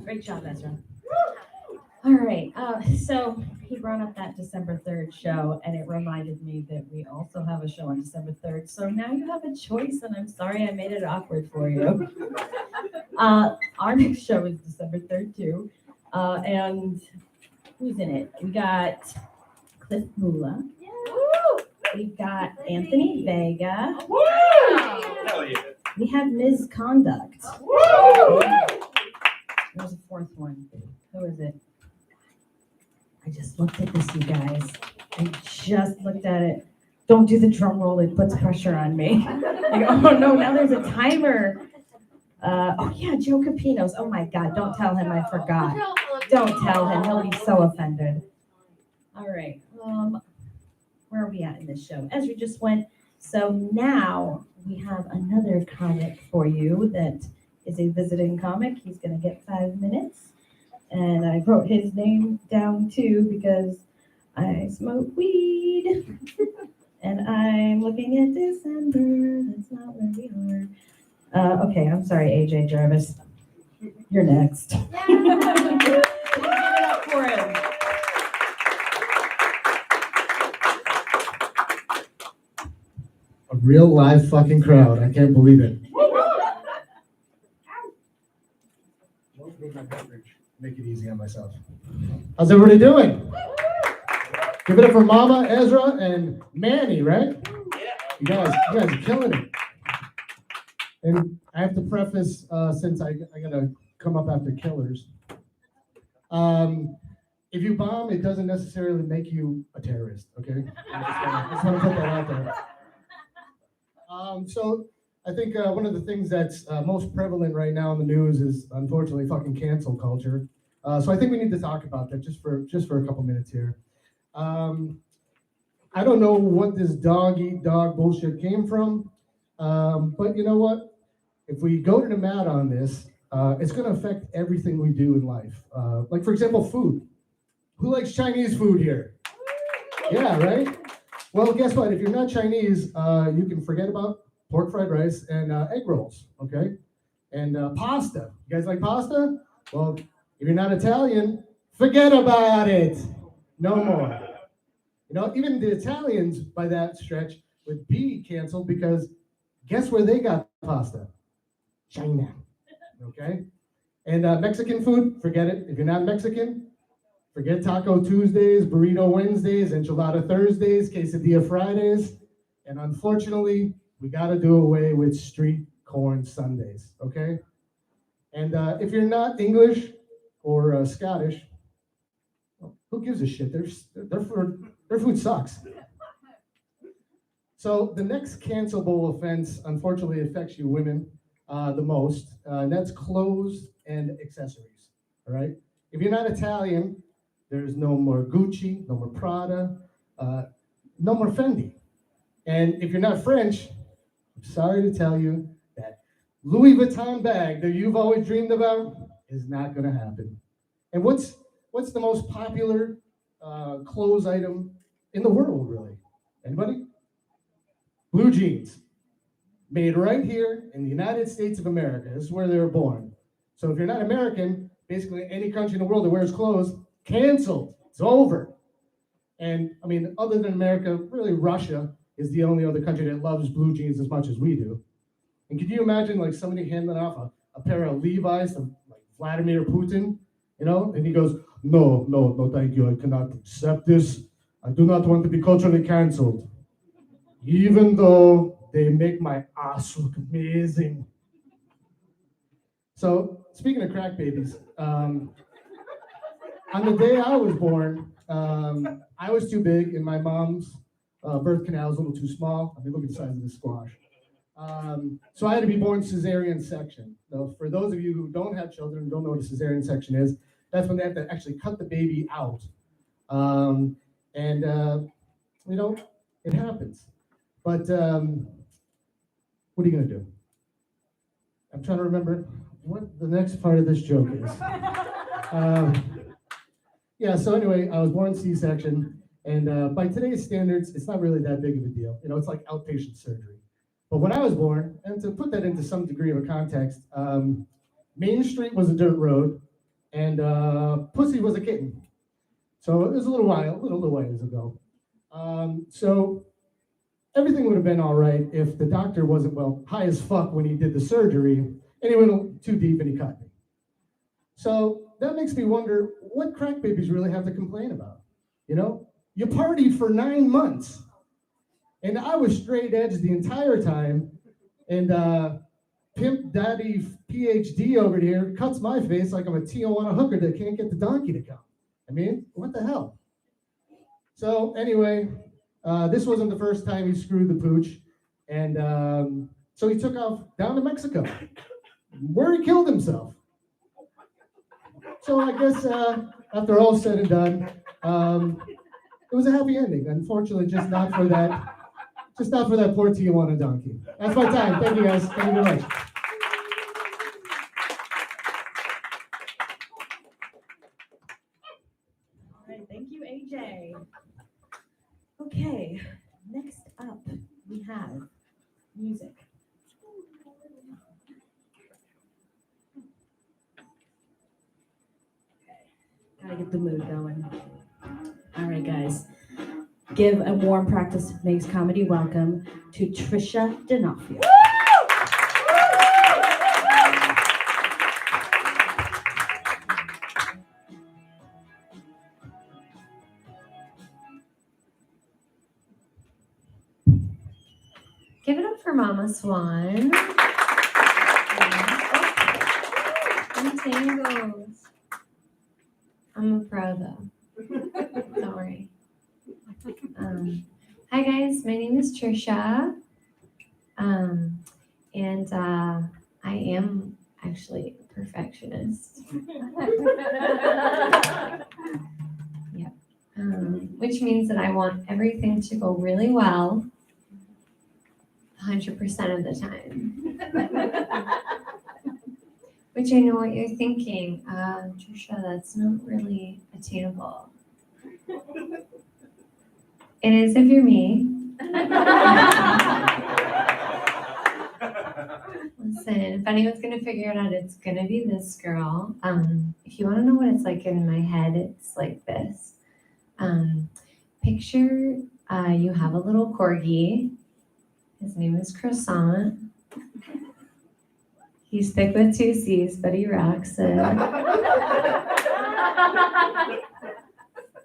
Great job, Ezra. All right, so he brought up that December 3rd show, and it reminded me that we also have a show on December 3rd. So now you have a choice, and I'm sorry I made it awkward for you. Our next show is December 3rd, too. And who's in it? We got Cliff Mula. We've got Anthony Vega. Hell yeah. We have Ms. Conduct. There's a fourth one. Who is it? I just looked at this, you guys. I just looked at it. Don't do the drum roll. It puts pressure on me. Like, oh no, now there's a timer. Oh yeah, Joe Capinos. Oh my God, don't tell him I forgot. Don't tell him, he'll be so offended. All right, where are we at in this show? Ezra just went. So now we have another comic for you that is a visiting comic. He's gonna get 5 minutes. And I wrote his name down too because I smoke weed. And I'm looking at December. That's not where we are. Okay, I'm sorry, AJ Jarvis. You're next. Give it up for him. A real live fucking crowd. I can't believe it. Make it easy on myself. How's everybody doing? Give it up for Mama, Ezra, and Manny, right? You guys are killing it. And I have to preface, since I gotta come up after killers. If you bomb, it doesn't necessarily make you a terrorist, okay? I just want to put that out there. So I think one of the things that's most prevalent right now in the news is unfortunately fucking cancel culture. So I think we need to talk about that just for a couple minutes here. I don't know what this dog eat dog bullshit came from, but you know what? If we go to the mat on this, it's going to affect everything we do in life. Like for example, food. Who likes Chinese food here? Yeah, right? Well, guess what? If you're not Chinese, you can forget about pork fried rice and egg rolls, okay? And pasta. You guys like pasta? Well, if you're not Italian, forget about it. No more. You know, even the Italians, by that stretch, would be canceled because guess where they got pasta? China, okay? And Mexican food, forget it. If you're not Mexican, forget Taco Tuesdays, Burrito Wednesdays, Enchilada Thursdays, Quesadilla Fridays. And unfortunately, we got to do away with street corn Sundays, okay? And if you're not English or Scottish, well, who gives a shit? Their food sucks. So the next cancelable offense, unfortunately, affects you women the most, and that's clothes and accessories, all right? If you're not Italian, there's no more Gucci, no more Prada, no more Fendi. And if you're not French, I'm sorry to tell you that Louis Vuitton bag that you've always dreamed about is not going to happen. And what's the most popular clothes item in the world, really? Anybody? Blue jeans. Made right here in the United States of America. This is where they were born. So if you're not American, basically any country in the world that wears clothes, canceled. It's over. And I mean, other than America, really Russia is the only other country that loves blue jeans as much as we do. And could you imagine like somebody handing off a pair of Levi's to like Vladimir Putin, you know? And he goes, no, thank you. I cannot accept this. I do not want to be culturally canceled. Even though they make my ass look amazing. So speaking of crack babies, on the day I was born, I was too big and my mom's birth canal was a little too small. I mean, look at the size of this squash. So I had to be born cesarean section. So for those of you who don't have children and don't know what a cesarean section is, that's when they have to actually cut the baby out. You know, it happens. But what are you gonna do? I'm trying to remember what the next part of this joke is. Yeah, so anyway, I was born C-section, and by today's standards, it's not really that big of a deal. You know, it's like outpatient surgery. But when I was born, and to put that into some degree of a context, Main Street was a dirt road, and Pussy was a kitten. So it was a little ways ago. So everything would have been all right if the doctor wasn't, well, high as fuck when he did the surgery, and he went too deep and he cut me. So that makes me wonder what crack babies really have to complain about. You know, you partied for 9 months, and I was straight edge the entire time, and Pimp Daddy PhD over here cuts my face like I'm a Tijuana hooker that can't get the donkey to come. I mean, what the hell? So anyway, this wasn't the first time he screwed the pooch, and so he took off down to Mexico. where he killed himself. So I guess after all said and done, it was a happy ending. Unfortunately, just not for that poor Tijuana donkey. That's my time. Thank you guys. Thank you very much. All right, thank you, AJ. Okay, next up we have music. Gotta get the mood going. All right, guys. Give a warm practice makes comedy welcome to Trisha D'Onofrio. Give it up for Mama Swan. Untangles. I'm a pro though. Don't worry. Hi guys, my name is Trisha. And I am actually a perfectionist. Yeah. Which means that I want everything to go really well 100% of the time. Which I know what you're thinking, Trisha, that's not really attainable. It is if you're me. Listen, if anyone's gonna figure it out, it's gonna be this girl. If you wanna know what it's like in my head, it's like this. Picture you have a little corgi. His name is Croissant. He's thick with 2 C's, but he rocks it.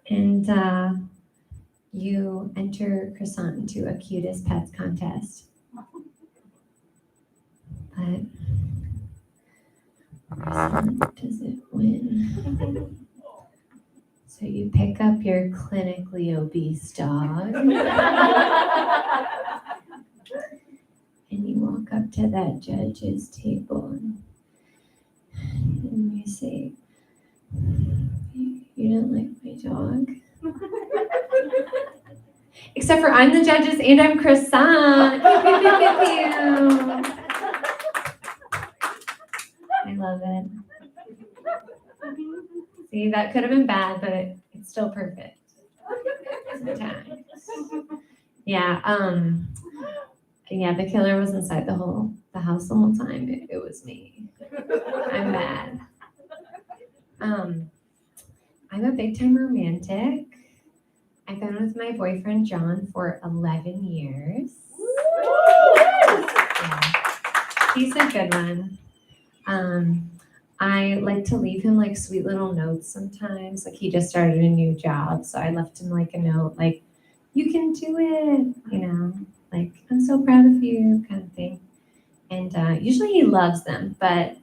And you enter Croissant into a cutest pets contest. But Croissant doesn't win. So you pick up your clinically obese dog. And you walk up to that judge's table and you say, "You don't like my dog?" Except for I'm the judges and I'm Croissant. Pew, pew, pew, pew, pew. I love it. See, that could have been bad, but it's still perfect. Sometimes. Yeah, the killer was inside the house the whole time. It was me. I'm bad. I'm a big time romantic. I've been with my boyfriend John for 11 years. Yeah, he's a good one. I like to leave him like sweet little notes sometimes. Like he just started a new job, so I left him like a note, like, "You can do it," like, "I'm so proud of you," kind of thing. And usually he loves them, but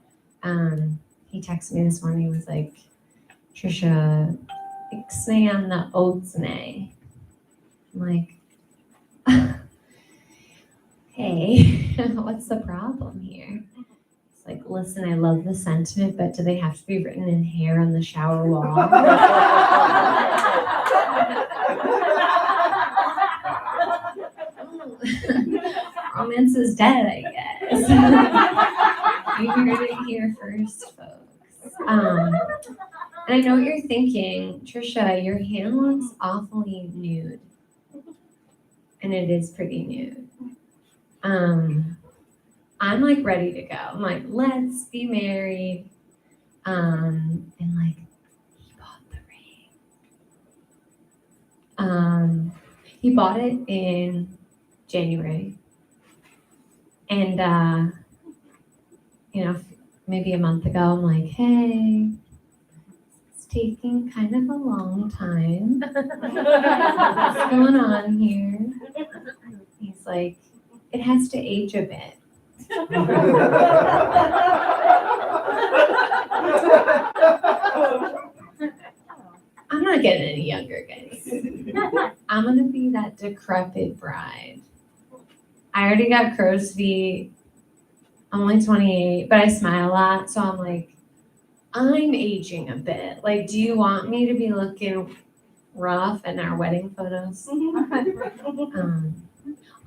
he texted me this morning. He was like, "Trisha, ixnay the oatsnay." I'm like, "Hey, what's the problem here?" It's like, "Listen, I love the sentiment, but do they have to be written in hair on the shower wall?" Romance is dead, I guess. You heard it here first, folks. And I know what you're thinking, Trisha, your hand looks awfully nude. And it is pretty nude. I'm like ready to go. I'm like, let's be married. And like, he bought the ring. He bought it in January. And, maybe a month ago, I'm like, "Hey, it's taking kind of a long time. What's going on here?" He's like, "It has to age a bit." I'm not getting any younger, guys. I'm gonna be that decrepit bride. I already got crow's feet. I'm only 28, but I smile a lot, so I'm like, I'm aging a bit. Like, do you want me to be looking rough in our wedding photos?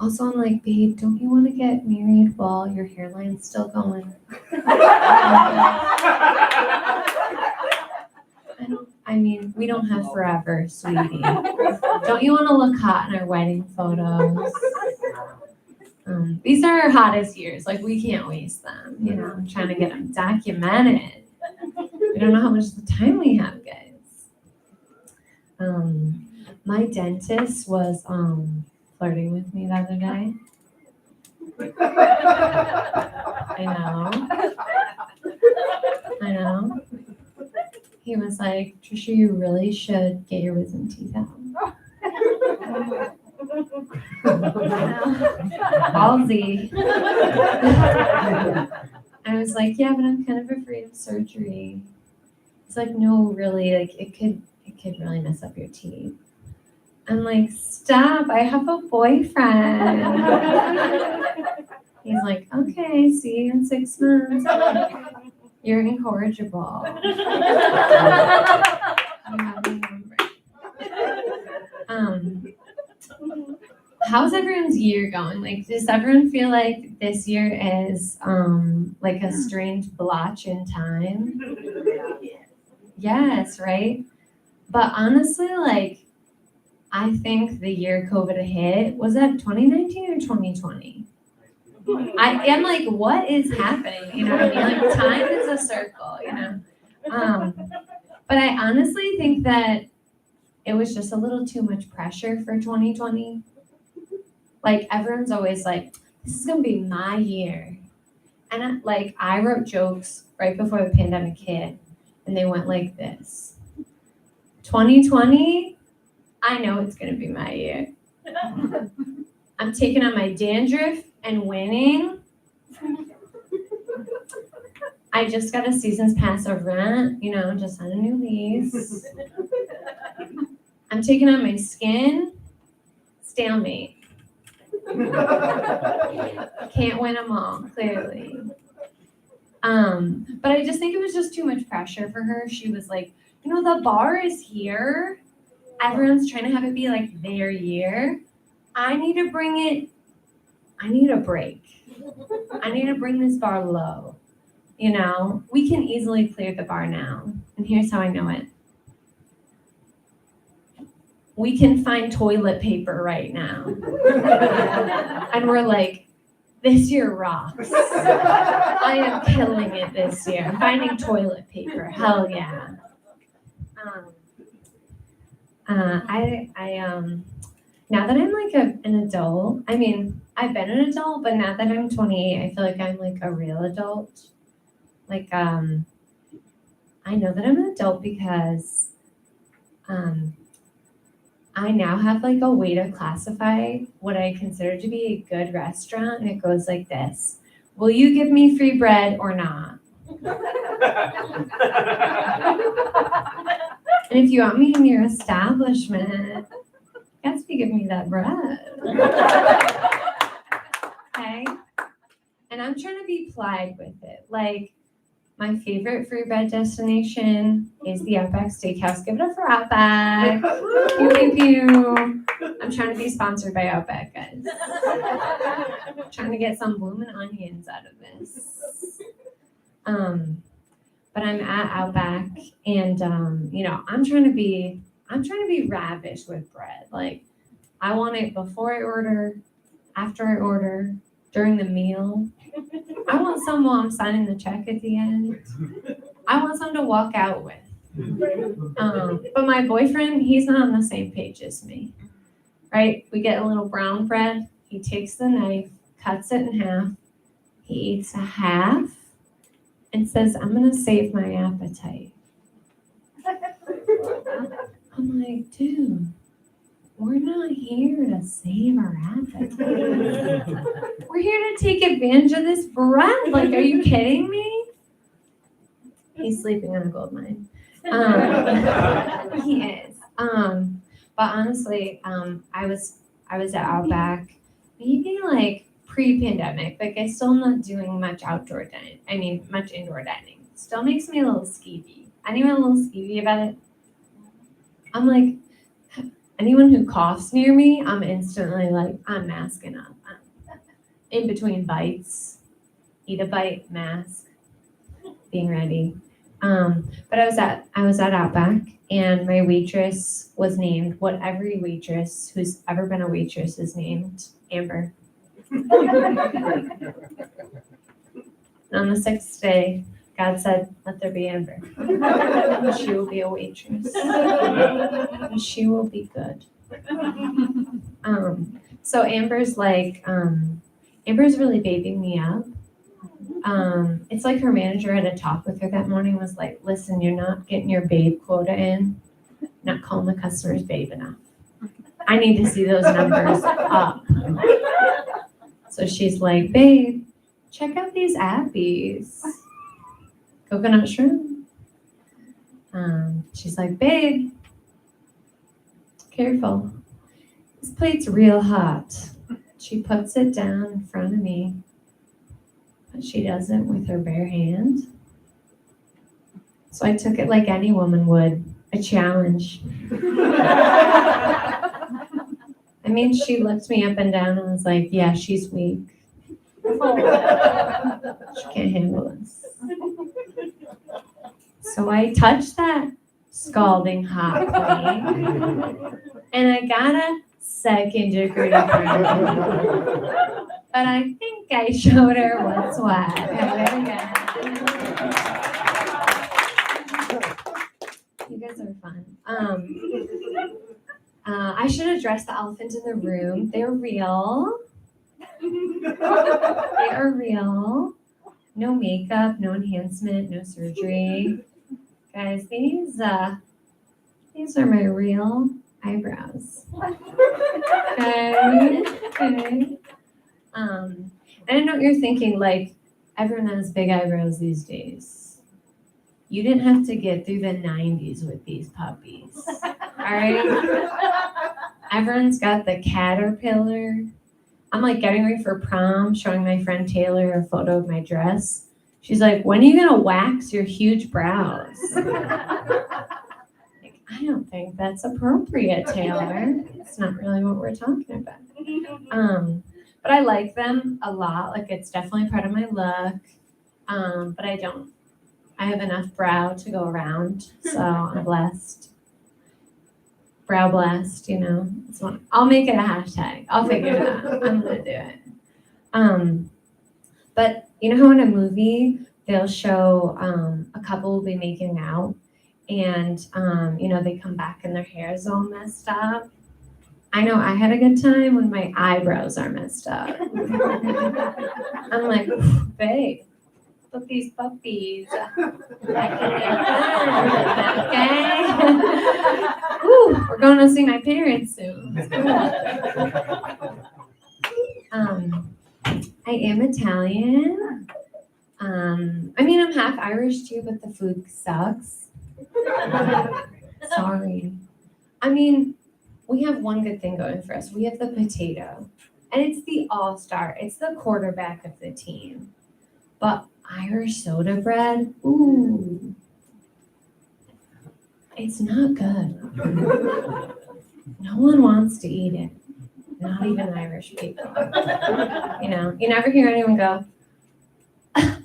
Also, I'm like, babe, don't you want to get married while your hairline's still going? I mean, we don't have forever, sweetie. Don't you want to look hot in our wedding photos? These are our hottest years. Like, we can't waste them. You know, I'm trying to get them documented. We don't know how much the time we have, guys. My dentist was flirting with me the other day. I know. He was like, Trisha, you really should get your wisdom teeth out. Ballsy. I was like, yeah, but I'm kind of afraid of surgery. It's like, no, really, like it could really mess up your teeth. I'm like, stop, I have a boyfriend. He's like, okay, see you in 6 months. You're incorrigible. How's everyone's year going? Like, does everyone feel like this year is like a strange blotch in time? Yes, right? But honestly, like, I think the year COVID hit, was that 2019 or 2020? I am like, what is happening? You know what I mean? Like, time is a circle, you know? But I honestly think that it was just a little too much pressure for 2020. Like, everyone's always like, this is going to be my year. And I wrote jokes right before the pandemic hit, and they went like this. 2020, I know it's going to be my year. I'm taking on my dandruff and winning. I just got a season's pass of rent, you know, just on a new lease. I'm taking on my skin, stalemate. Can't win them all, clearly. But I just think it was just too much pressure for her. She was like, you know, the bar is here. Everyone's trying to have it be like their year. I need a break. I need to bring this bar low. You know, we can easily clear the bar now. And here's how I know it. We can find toilet paper right now. And we're like, this year rocks. I am killing it this year. I'm finding toilet paper. Hell yeah. Now that I'm like an adult, I mean, I've been an adult, but now that I'm 28, I feel like I'm like a real adult. Like, I know that I'm an adult because I now have like a way to classify what I consider to be a good restaurant, and it goes like this. Will you give me free bread or not? And if you want me in your establishment, you have to give me that bread. Okay? And I'm trying to be plied with it. Like, my favorite free bread destination is the Outback Steakhouse. Give it up for Outback. Pew, pew, pew. I'm trying to be sponsored by Outback, guys. Trying to get some blooming onions out of this. But I'm at Outback, and you know, I'm trying to be ravish with bread. Like, I want it before I order, after I order, during the meal. I want some while I'm signing the check at the end. I want some to walk out with. But my boyfriend, he's not on the same page as me, right? We get a little brown bread. He takes the knife, cuts it in half. He eats a half and says, I'm going to save my appetite. I'm like, dude, we're not here to save our appetite. We're here to take advantage of this bread. Like, are you kidding me? He's sleeping on a gold mine. He is. But honestly, I was at Outback maybe like pre-pandemic. Like I still am not doing much outdoor dining. I mean, much indoor dining. Still makes me a little skeevy. Anyone a little skeevy about it? I'm like, anyone who coughs near me, I'm instantly like, I'm masking up. In between bites, eat a bite, mask, being ready. But I was at Outback, and my waitress was named what every waitress who's ever been a waitress is named, Amber. And on the sixth day, God said, let there be Amber. And she will be a waitress. And she will be good. So Amber's like, Amber's really babying me up. It's like her manager had a talk with her that morning, was like, listen, you're not getting your babe quota in, not calling the customers babe enough. I need to see those numbers up. So she's like, babe, check out these Abby's. Coconut shrimp. She's like, babe, careful. This plate's real hot. She puts it down in front of me, but she does it with her bare hand. So I took it like any woman would, a challenge. I mean, she looked me up and down and was like, yeah, she's weak. She can't handle this. So I touched that scalding hot plate, and I got a second-degree burn. But I think I showed her what's what. Very good. You guys are fun. I should address the elephant in the room. They're real. They are real. No makeup, no enhancement, no surgery. Guys, these are my real eyebrows. Okay. I know what you're thinking, like, everyone has big eyebrows these days. You didn't have to get through the 90s with these puppies. All right? Everyone's got the caterpillar. I'm like getting ready for prom, showing my friend Taylor a photo of my dress. She's like, when are you gonna wax your huge brows? Like, I don't think that's appropriate, Taylor. It's not really what we're talking about. But I like them a lot. Like, it's definitely part of my look. But I have enough brow to go around, so I'm blessed. Brow blessed, you know. I'll make it a hashtag. I'll figure it out. I'm gonna do it. But you know how in a movie they'll show a couple will be making out, and you know, they come back and their hair is all messed up. I know I had a good time when my eyebrows are messed up. I'm like, babe, look these puppies. I can get them, okay? Ooh, we're going to see my parents soon. I am Italian. I mean, I'm half Irish too, but the food sucks. Sorry. I mean, we have one good thing going for us. We have the potato, and it's the all-star. It's the quarterback of the team. But Irish soda bread, ooh, it's not good. No one wants to eat it. Not even Irish people. You know, you never hear anyone go,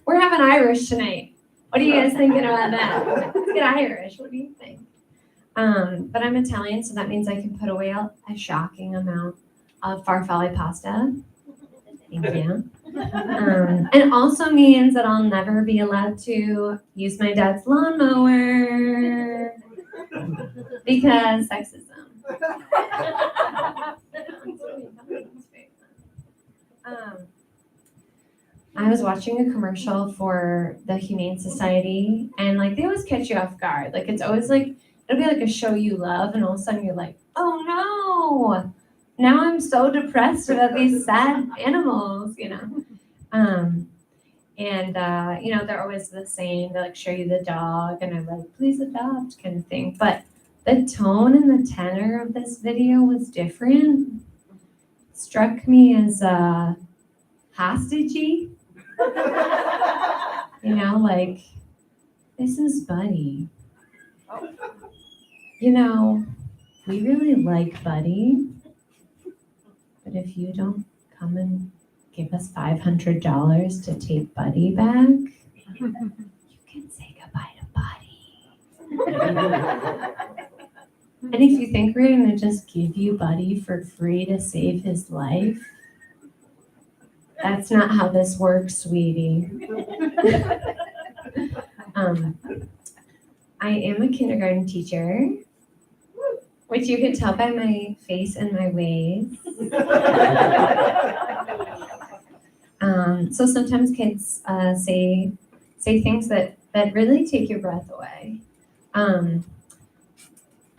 we're having Irish tonight. What are you guys thinking about that? Let's get Irish. What do you think? But I'm Italian, so that means I can put away a shocking amount of farfalle pasta. Thank you. And also means that I'll never be allowed to use my dad's lawnmower because sexism. I was watching a commercial for the Humane Society, and like they always catch you off guard. Like it's always like it'll be like a show you love, and all of a sudden you're like, oh no, now I'm so depressed about these sad animals, you know. You know, they're always the same. They like show you the dog, and I'm like, please adopt, kind of thing. But the tone and the tenor of this video was different. Struck me as hostagey. You know, like, this is Buddy. You know, we really like Buddy, but if you don't come and give us $500 to take Buddy back, you can say goodbye to Buddy. And if you think we're gonna just give you Buddy for free to save his life, that's not how this works, sweetie. I am a kindergarten teacher, which you can tell by my face and my ways. So sometimes kids say things that really take your breath away.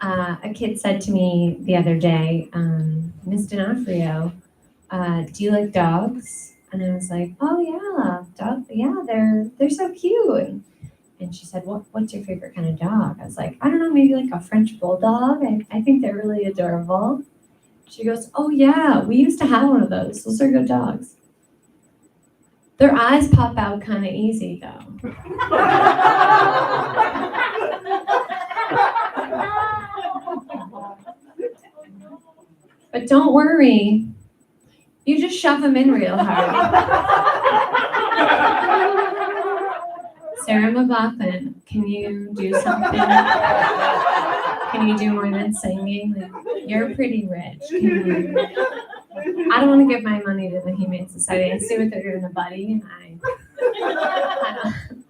A kid said to me the other day, Miss D'Onofrio, do you like dogs? And I was like, oh yeah, they're so cute. And she said, what's your favorite kind of dog? I was like, I don't know, maybe like a French bulldog. I think they're really adorable. She goes, oh yeah, we used to have one of those. Those are good dogs. Their eyes pop out kind of easy though. But don't worry, you just shove them in real hard. Sarah McLaughlin, can you do something? Can you do more than singing? Like, you're pretty rich. I don't want to give my money to the Humane Society. I see what they're doing to Buddy, and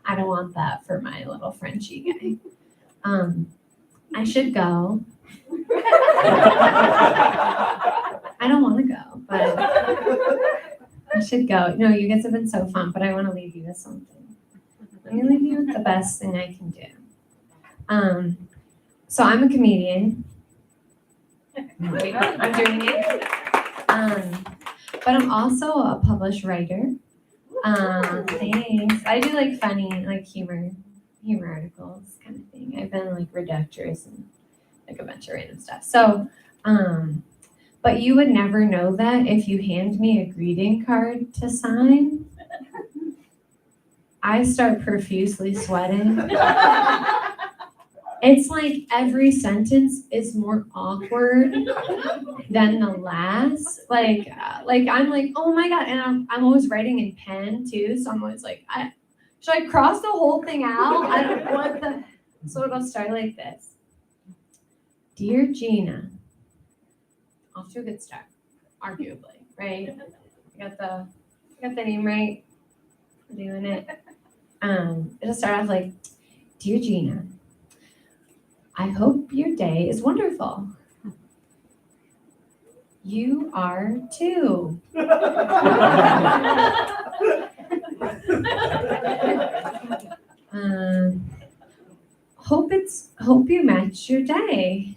I don't want that for my little Frenchie guy. I should go. I don't want to go, but I should go. No, you guys have been so fun, but I want to leave you with something. I'm gonna leave you with the best thing I can do. So I'm a comedian. Wait, I'm doing it. But I'm also a published writer. Thanks. I do like funny, like humor articles kind of thing. I've been like reductors and like a bunch of random stuff. So, but you would never know that if you hand me a greeting card to sign. I start profusely sweating. It's like every sentence is more awkward than the last. Like I'm like, oh my God. And I'm always writing in pen too. So I'm always like, should I cross the whole thing out? So it'll start like this. Dear Gina, off to a good start, arguably, right? I got the name right. I'm doing it. It'll start off like, Dear Gina, I hope your day is wonderful. You are too. Hope you match your day.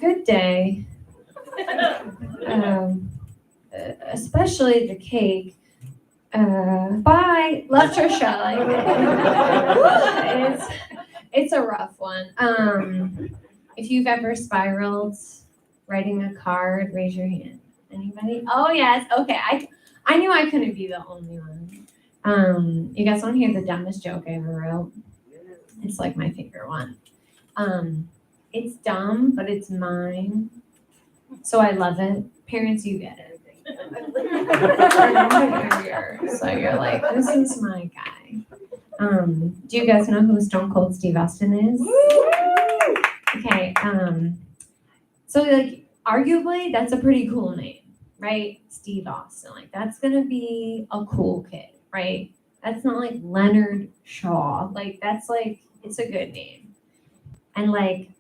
Good day. Especially the cake. Bye. Left her shut. It's a rough one. If you've ever spiraled writing a card, raise your hand. Anybody? Oh yes. Okay. I knew I couldn't be the only one. You guys want to hear the dumbest joke I ever wrote? It's like my favorite one. It's dumb, but it's mine. So I love it. Parents, you get it. So you're like, this is my guy. Do you guys know who Stone Cold Steve Austin is? Okay. So like, arguably, that's a pretty cool name, right? Steve Austin. Like, that's gonna be a cool kid, right? That's not like Leonard Shaw. Like, that's like, it's a good name. And like,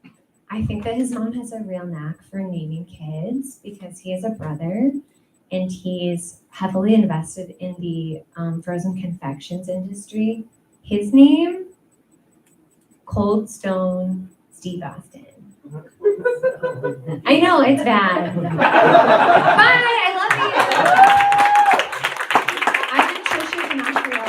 I think that his mom has a real knack for naming kids because he has a brother and he's heavily invested in the frozen confections industry. His name, Cold Stone Steve Austin. I know, it's bad. Bye, I love you. I've been Trisha D'Onofrio.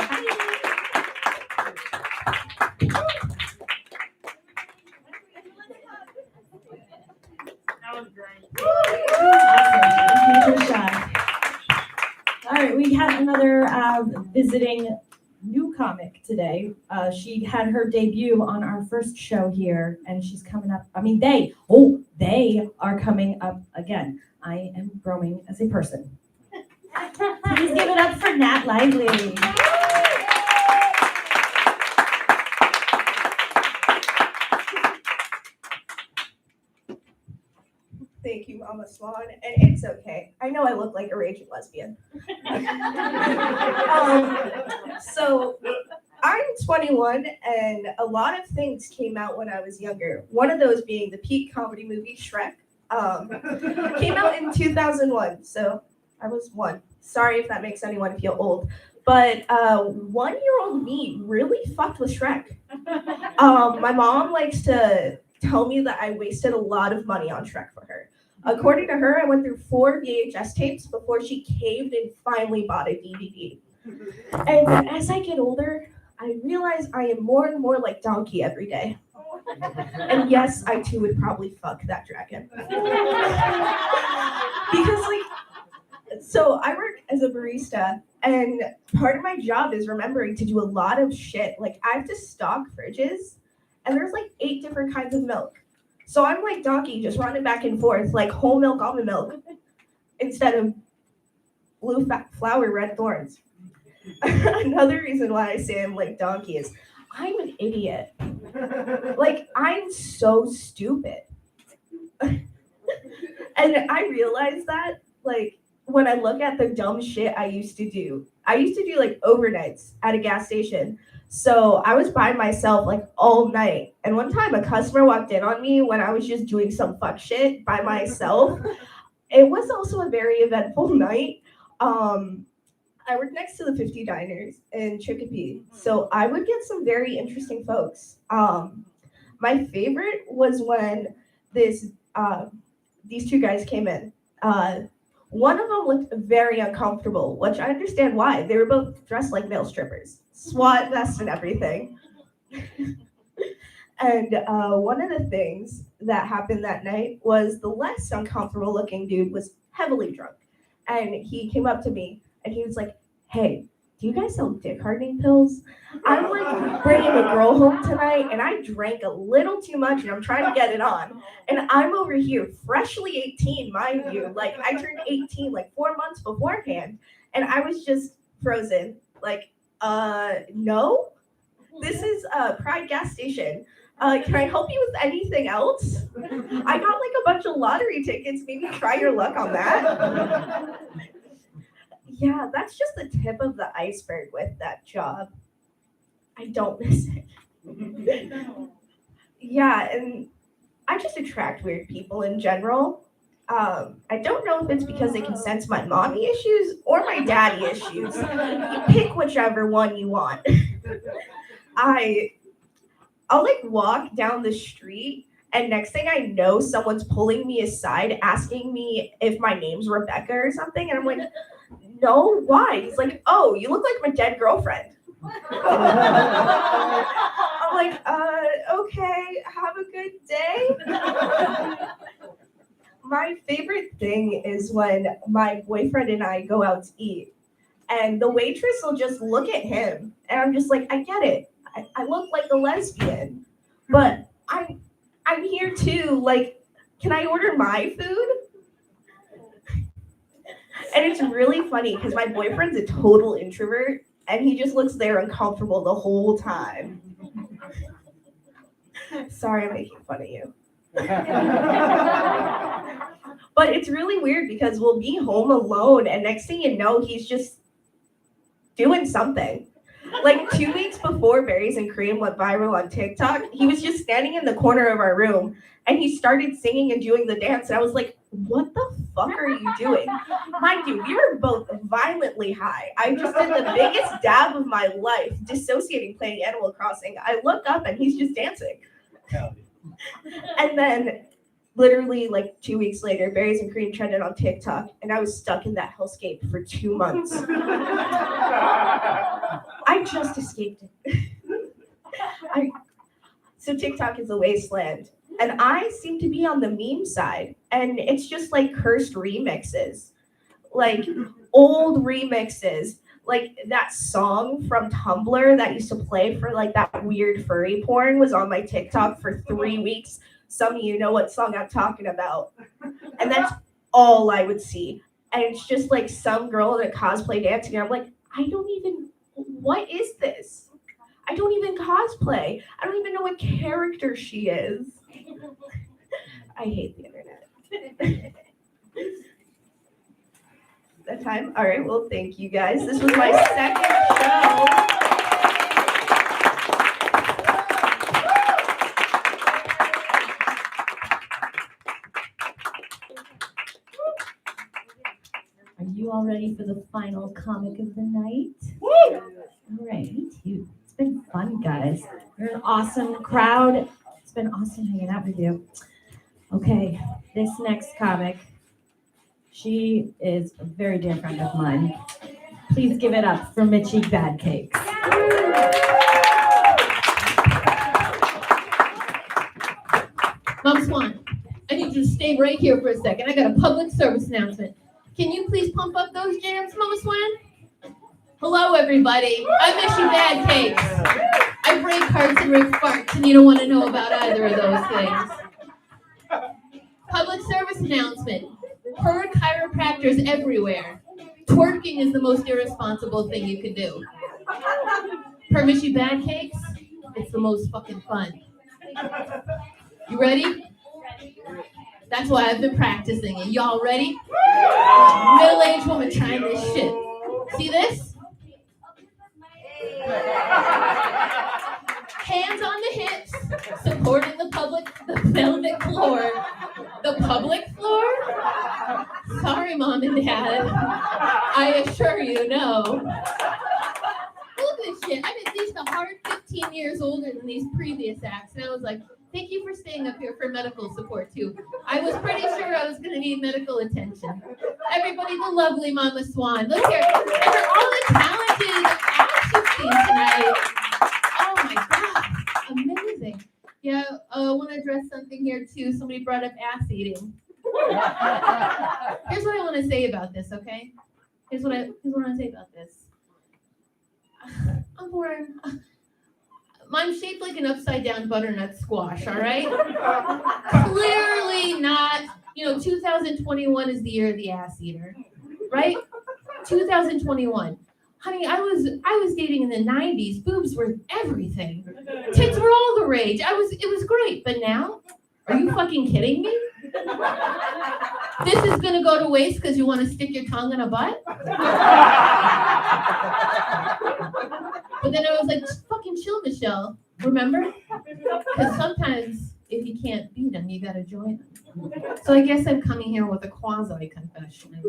That was great. Awesome. Thank you, Trisha. have another visiting new comic today. She had her debut on our first show here, and she's coming up. I mean, they are coming up again. I am growing as a person. Please give it up for Nat Lively. Thank you, Mama Swan, and it's okay. I know I look like a raging lesbian. So I'm 21, and a lot of things came out when I was younger. One of those being the peak comedy movie Shrek. Came out in 2001, so I was 1. Sorry if that makes anyone feel old. But 1-year-old me really fucked with Shrek. My mom likes to tell me that I wasted a lot of money on Shrek for her. According to her, I went through 4 VHS tapes before she caved and finally bought a DVD. And as I get older, I realize I am more and more like Donkey every day. And yes, I too would probably fuck that dragon. Because so I work as a barista, and part of my job is remembering to do a lot of shit. Like, I have to stock fridges, and there's like 8 different kinds of milk. So I'm like Donkey, just running back and forth, like whole milk, almond milk, instead of blue flower, red thorns. Another reason why I say I'm like Donkey is I'm an idiot. Like, I'm so stupid. And I realize that, like, when I look at the dumb shit I used to do like overnights at a gas station. So I was by myself like all night. And one time a customer walked in on me when I was just doing some fuck shit by myself. It was also a very eventful night. I worked next to the 50 diners in Chicopee. So I would get some very interesting folks. My favorite was when these 2 guys came in. One of them looked very uncomfortable, which I understand why. They were both dressed like male strippers, SWAT vest and everything. And one of the things that happened that night was the less uncomfortable looking dude was heavily drunk. And he came up to me and he was like, "Hey, do you guys sell dick hardening pills? I'm like bringing a girl home tonight and I drank a little too much and I'm trying to get it on. And I'm over here freshly 18, mind you. Like, I turned 18 like 4 months beforehand. And I was just frozen. Like, no? This is Pride gas station. Can I help you with anything else? I got like a bunch of lottery tickets. Maybe try your luck on that." Yeah, that's just the tip of the iceberg with that job. I don't miss it. Yeah, and I just attract weird people in general. I don't know if it's because they can sense my mommy issues or my daddy issues. You pick whichever one you want. I'll like walk down the street, and next thing I know, someone's pulling me aside, asking me if my name's Rebecca or something, and I'm like, "No, why?" He's like, "Oh, you look like my dead girlfriend." I'm like, okay, have a good day. My favorite thing is when my boyfriend and I go out to eat, and the waitress will just look at him, and I'm just like, I get it. I look like a lesbian, but I'm here too. Like, can I order my food? And it's really funny because my boyfriend's a total introvert and he just looks there uncomfortable the whole time. Sorry, I'm making fun of you. But it's really weird because we'll be home alone and next thing you know, he's just doing something. Like 2 weeks before Berries and Cream went viral on TikTok, he was just standing in the corner of our room and he started singing and doing the dance. And I was like, what the fuck are you doing? Mind you, we were both violently high. I just did the biggest dab of my life, dissociating playing Animal Crossing. I look up and he's just dancing. And then literally like 2 weeks later, Berries and Cream trended on TikTok and I was stuck in that hellscape for 2 months. I just escaped it. So TikTok is a wasteland. And I seem to be on the meme side. And it's just like cursed remixes. like old remixes. Like that song from Tumblr that used to play for like that weird furry porn was on my TikTok for 3 weeks. Some of you know what song I'm talking about. And that's all I would see. And it's just like some girl in a cosplay dancing. And I'm like, what is this? I don't even cosplay. I don't even know what character she is. I hate the internet. That time? All right, well, thank you guys. This was my second show. Are you all ready for the final comic of the night? All right, me too. It's been fun, guys. You're an awesome crowd. It's been awesome hanging out with you. Okay, this next comic, she is a very dear friend of mine. Please give it up for Mitchie Bad Cakes. Mom Swan, I need you to stay right here for a second. I got a public service announcement. Can you please pump up those jams, Mama Swan? Hello, everybody. I miss you, Bad Cakes. I break hearts and rip farts, and you don't want to know about either of those things. Public service announcement. Per chiropractors everywhere, twerking is the most irresponsible thing you can do. Per miss you, Bad Cakes, it's the most fucking fun. You ready? That's why I've been practicing it. Y'all ready? Middle-aged woman trying this shit. See this? Hands on the hips, supporting the pelvic floor. The public floor? Sorry, Mom and Dad. I assure you, no. Look at this shit. I'm at least a hard 15 years older than these previous acts, and I was like, thank you for staying up here for medical support, too. I was pretty sure I was going to need medical attention. Everybody, the lovely Mama Swan. Look here. And all the talented acts you've seen tonight. Oh, my God. Amazing. Yeah, I want to address something here, too. Somebody brought up ass eating. Here's what I want to say about this, okay? Here's what I want to say about this. I'm born. I'm shaped like an upside down butternut squash, all right? Clearly not, 2021 is the year of the ass eater, right? 2021. Honey, I was dating in the 90s. Boobs were everything. Tits were all the rage. It was great. But now, are you fucking kidding me? This is gonna go to waste because you want to stick your tongue in a butt? But then I was like, fucking chill, Michelle. Remember? Because sometimes if you can't beat them, you gotta join them. So I guess I'm coming here with a quasi confession.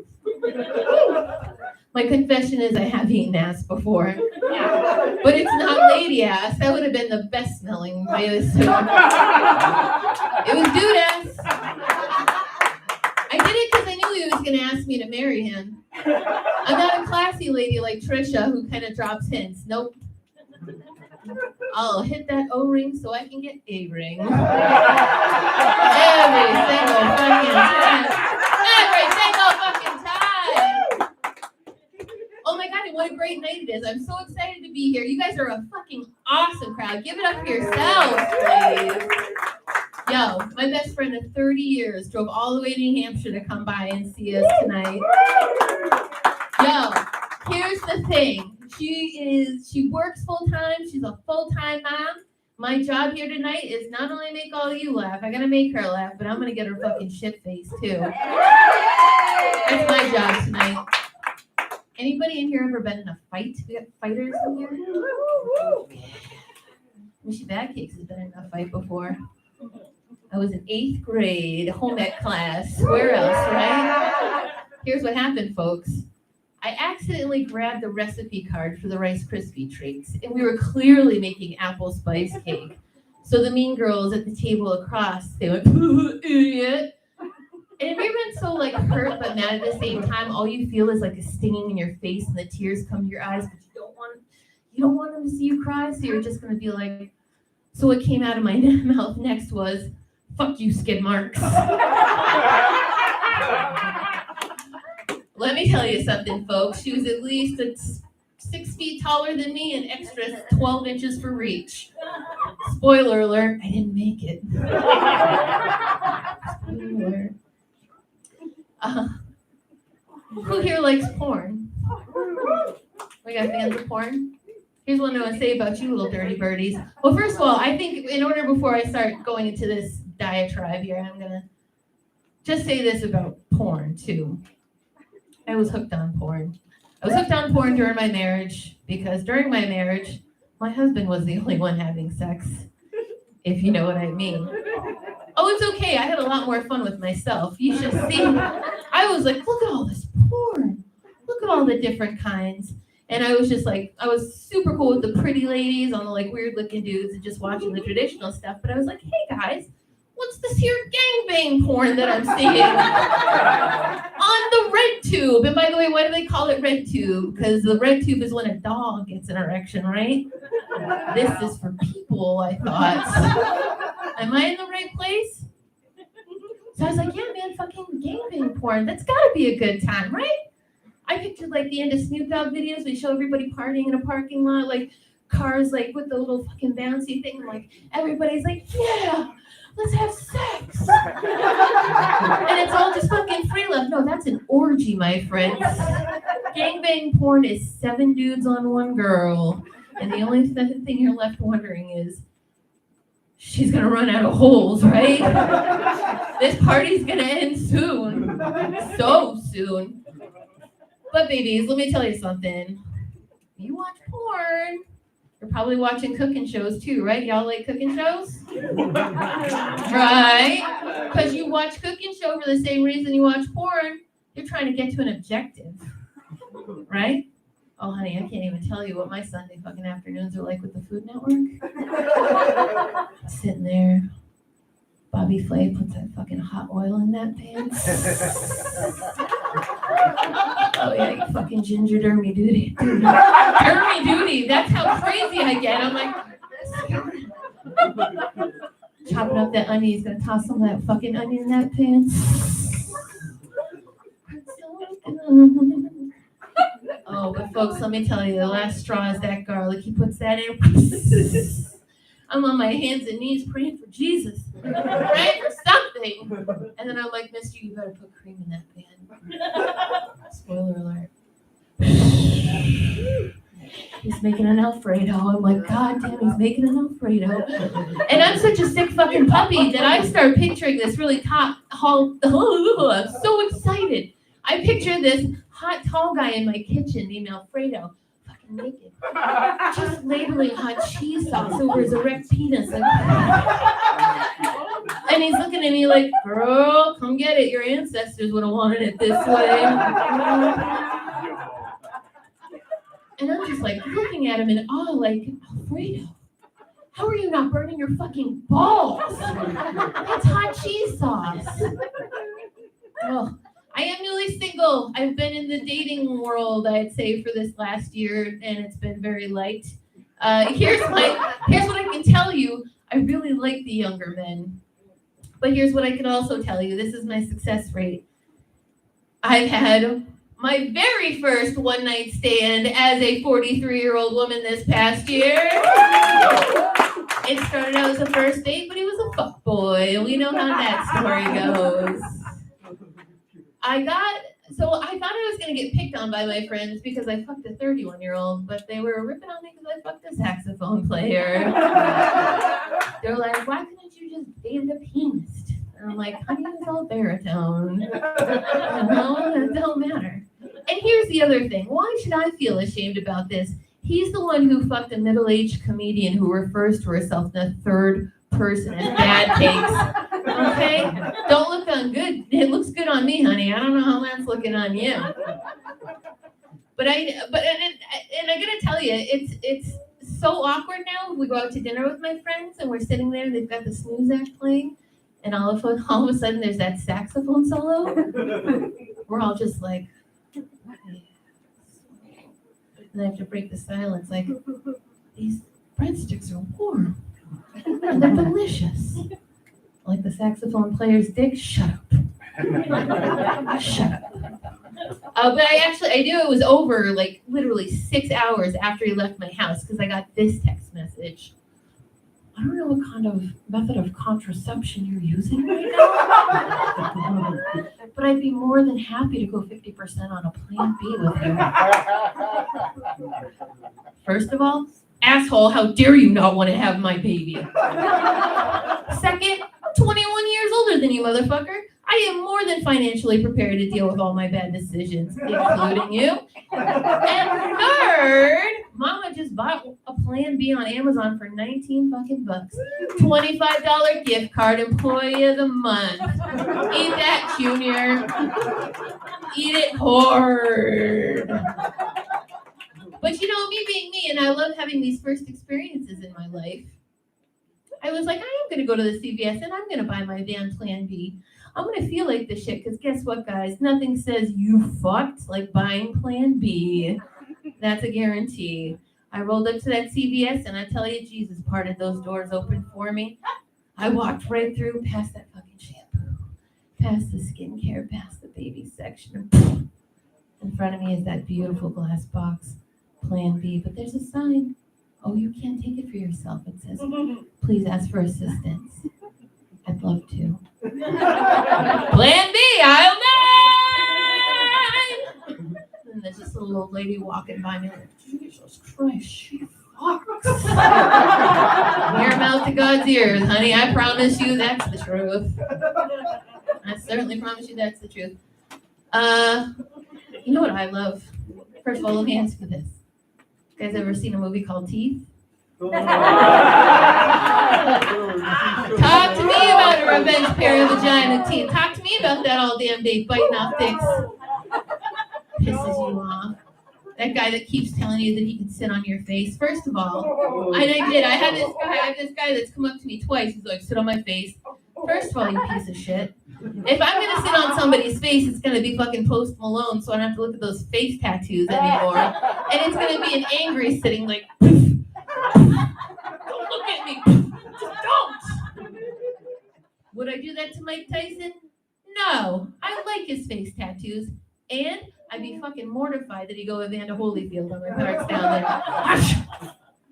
My confession is I have eaten ass before. But it's not lady ass. That would have been the best smelling, I assume. It was dude ass. I did it because I knew he was going to ask me to marry him. I'm not a classy lady like Trisha who kind of drops hints. Nope. I'll hit that O-ring so I can get a ring. Every single fucking time. Every single fucking time. Oh my God, what a great night it is. I'm so excited to be here. You guys are a fucking awesome crowd. Give it up for yourselves, please. Yo, my best friend of 30 years drove all the way to New Hampshire to come by and see us tonight. Yo, here's the thing. She works full-time. She's a full-time mom. My job here tonight is not only make all of you laugh, I gotta make her laugh, but I'm gonna get her fucking shit face too. That's my job tonight. Anybody in here ever been in a fight? We got fighters in here? Mishy Bad Cakes has been in a fight before. I was in 8th grade, home ec class. Where else, right? Here's what happened, folks. I accidentally grabbed the recipe card for the Rice Krispie treats, and we were clearly making apple spice cake. So the mean girls at the table across, they went, idiot. And have you ever been so hurt but mad at the same time? All you feel is like a stinging in your face and the tears come to your eyes, but you don't want them to see you cry, so you're just gonna be like, so what came out of my mouth next was, fuck you, skid marks. Let me tell you something, folks. She was at least 6 feet taller than me and extra 12 inches for reach. Spoiler alert, I didn't make it. Spoiler alert. Who here likes porn? We got fans of porn? Here's what I want to say about you little dirty birdies. Well, first of all, I think in order before I start going into this diatribe here, I'm going to just say this about porn, too. I was hooked on porn. I was hooked on porn during my marriage because during my marriage, my husband was the only one having sex, if you know what I mean. Oh, it's okay. I had a lot more fun with myself. You should see. I was like, look at all this porn. Look at all the different kinds. And I was just like, I was super cool with the pretty ladies on the like weird looking dudes and just watching the traditional stuff. But I was like, hey guys, what's this here gangbang porn that I'm seeing on the red tube? And by the way, why do they call it red tube? Because the red tube is when a dog gets an erection, right? This is for people, I thought. Am I in the right place? So I was like, yeah, man, fucking gangbang porn. That's gotta be a good time, right? I pictured like the end of Snoop Dogg videos. We show everybody partying in a parking lot, like cars like with the little fucking bouncy thing. And like everybody's like, yeah, let's have sex. And it's all just fucking free love. No, that's an orgy, my friends. Gangbang porn is 7 dudes on 1 girl. And the only thing you're left wondering is, she's gonna run out of holes, right? This party's gonna end soon. So soon. But babies, let me tell you something. You watch porn, you're probably watching cooking shows too, right? Y'all like cooking shows? Right? Because you watch cooking show for the same reason you watch porn. You're trying to get to an objective. Right? Oh, honey, I can't even tell you what my Sunday fucking afternoons are like with the Food Network. Sitting there. Bobby Flay puts that fucking hot oil in that pan. Oh, yeah, you fucking ginger dermy duty. Dermy duty. That's how crazy I get. I'm like, chopping up that onion. He's going to toss some of that fucking onion in that pan. Oh, but folks, let me tell you, the last straw is that garlic. He puts that in. I'm on my hands and knees praying for Jesus, praying for something. And then I'm like, mister, you better put cream in that pan. Spoiler alert. He's making an Alfredo. I'm like, God damn, he's making an Alfredo. And I'm such a sick fucking puppy that I start picturing this really I'm so excited. I picture this hot, tall guy in my kitchen named Alfredo, fucking naked, just labeling hot cheese sauce over his erect penis. And he's looking at me like, girl, come get it. Your ancestors would have wanted it this way. And I'm just like looking at him in awe, like, Alfredo, how are you not burning your fucking balls? It's hot cheese sauce. Oh. I am newly single. I've been in the dating world, I'd say, for this last year, and it's been very light. Here's what I can tell you. I really like the younger men. But here's what I can also tell you. This is my success rate. I've had my very first one-night stand as a 43-year-old woman this past year. It started out as a first date, but he was a fuckboy, and we know how that story goes. I thought I was going to get picked on by my friends because I fucked a 31-year-old, but they were ripping on me because I fucked a saxophone player. They're like, why couldn't you just date a pianist? And I'm like, honey, it's all baritone. No, it don't matter. And here's the other thing. Why should I feel ashamed about this? He's the one who fucked a middle-aged comedian who refers to herself in the third person as bad takes. Okay? Don't look on good. It looks good on me, honey. I don't know how that's looking on you. But I gotta tell you, it's so awkward now. We go out to dinner with my friends and we're sitting there and they've got the snooze act playing, and all of a sudden there's that saxophone solo. We're all just like, and I have to break the silence. Like, these breadsticks are warm and they're delicious. Like the saxophone player's dick. Shut up. Shut up. But I knew it was over like literally 6 hours after he left my house because I got this text message. I don't know what kind of method of contraception you're using right now, but I'd be more than happy to go 50% on a Plan B with you. First of all, asshole, how dare you not want to have my baby? Second, 21 years older than you, motherfucker. I am more than financially prepared to deal with all my bad decisions, including you. And third, Mama just bought a Plan B on Amazon for 19 fucking bucks. $25 gift card, employee of the month. Eat that, Junior. Eat it hard. But you know, me being me, and I love having these first experiences in my life, I was like, I am going to go to the CVS and I'm going to buy my damn Plan B. I'm going to feel like this shit because guess what, guys? Nothing says you fucked like buying Plan B. That's a guarantee. I rolled up to that CVS and I tell you, Jesus parted those doors open for me. I walked right through past that fucking shampoo, past the skincare, past the baby section. In front of me is that beautiful glass box, Plan B, but there's a sign. Oh, you can't take it for yourself. It says, please ask for assistance. I'd love to. Plan B, aisle 9! And there's this little old lady walking by me like, Jesus Christ, she fucks. Near mouth to God's ears, honey. I promise you that's the truth. I certainly promise you that's the truth. You know what I love? First of all, let me ask you this. You guys ever seen a movie called Teeth? Talk to me about a revenge pair of vagina teeth. Talk to me about that all damn day biting off dicks. Pisses you off. That guy that keeps telling you that he can sit on your face. First of all, I did. I have this guy that's come up to me twice. He's like, sit on my face. First of all, you piece of shit. If I'm gonna sit on somebody's face, it's gonna be fucking Post Malone, so I don't have to look at those face tattoos anymore. And it's gonna be an angry sitting like, don't look at me. Just don't. Would I do that to Mike Tyson? No. I like his face tattoos. And I'd be fucking mortified that he go Evander Holyfield on my parts down there.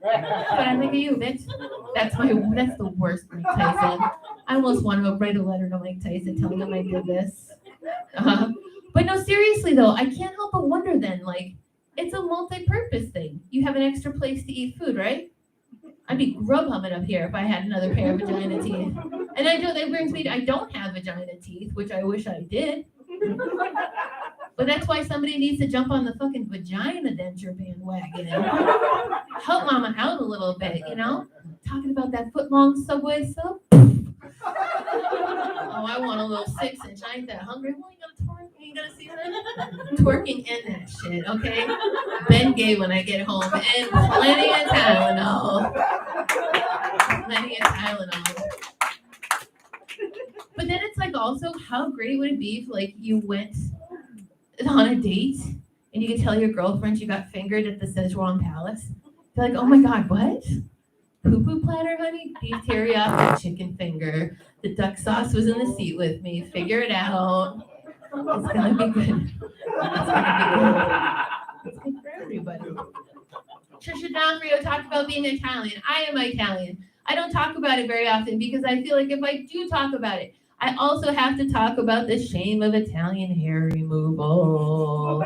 But I think of you, bitch. That's the worst Mike Tyson. I almost want to write a letter to Mike Tyson telling him I did this. But no, seriously though, I can't help but wonder then, like, it's a multi-purpose thing. You have an extra place to eat food, right? I'd be grub humming up here if I had another pair of vagina teeth. And I know that brings me to, I don't have vagina teeth, which I wish I did. But that's why somebody needs to jump on the fucking vagina denture bandwagon. Help mama out a little bit, you know? Talking about that foot-long Subway sub. Oh, I want a little 6-inch. I ain't that hungry. Well, you gotta twerk. You gotta see that? Twerking in that shit, okay? Ben gay when I get home. And plenty of Tylenol. Plenty of Tylenol. But then it's like also, how great would it be if like you went on a date and you could tell your girlfriend you got fingered at the Szechuan Palace? They're like, oh my God, what? Poo-poo platter, honey? Beef teriyaki chicken finger. The duck sauce was in the seat with me. Figure it out. It's gonna be good. It's gonna be good. It's good for everybody. Trisha Donfrio talked about being Italian. I am Italian. I don't talk about it very often because I feel like if I do talk about it, I also have to talk about the shame of Italian hair removal.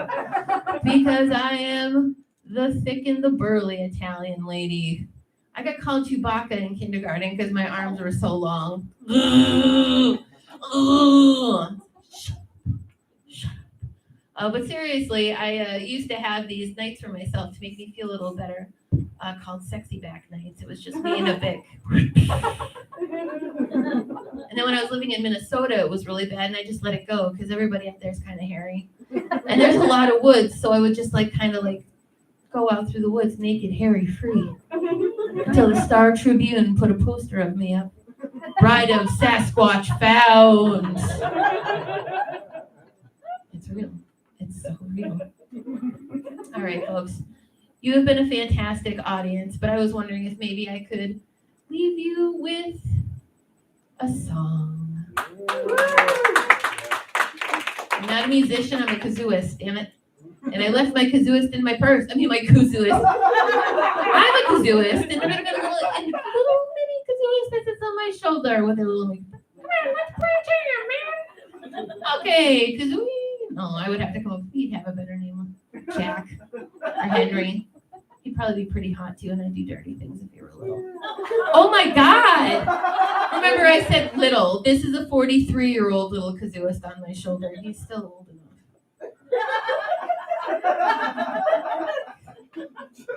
Because I am the thick and the burly Italian lady. I got called Chewbacca in kindergarten because my arms were so long. Shut up. But seriously, I used to have these nights for myself to make me feel a little better, called sexy back nights. It was just me and a Vic. And then when I was living in Minnesota, it was really bad, and I just let it go because everybody up there is kind of hairy. And there's a lot of woods, so I would just like kind of like go out through the woods naked, hairy, free. Until the Star Tribune put a poster of me up. Bride of Sasquatch found. It's real. It's so real. All right, folks. You have been a fantastic audience, but I was wondering if maybe I could leave you with a song. I'm not a musician, I'm a kazooist, damn it. And I left my kazooist in my purse. I mean, my kazooist. I'm a kazooist, and then I got a little mini kazooist that sits on my shoulder with a little, come on, let's play a jam, man. Okay, kazooie. No, I would have to come up, he'd have a better name. Jack or Henry. He'd probably be pretty hot too, and I'd do dirty things if he were little. Oh my God! Remember I said little. This is a 43-year-old little kazooist on my shoulder. He's still old enough.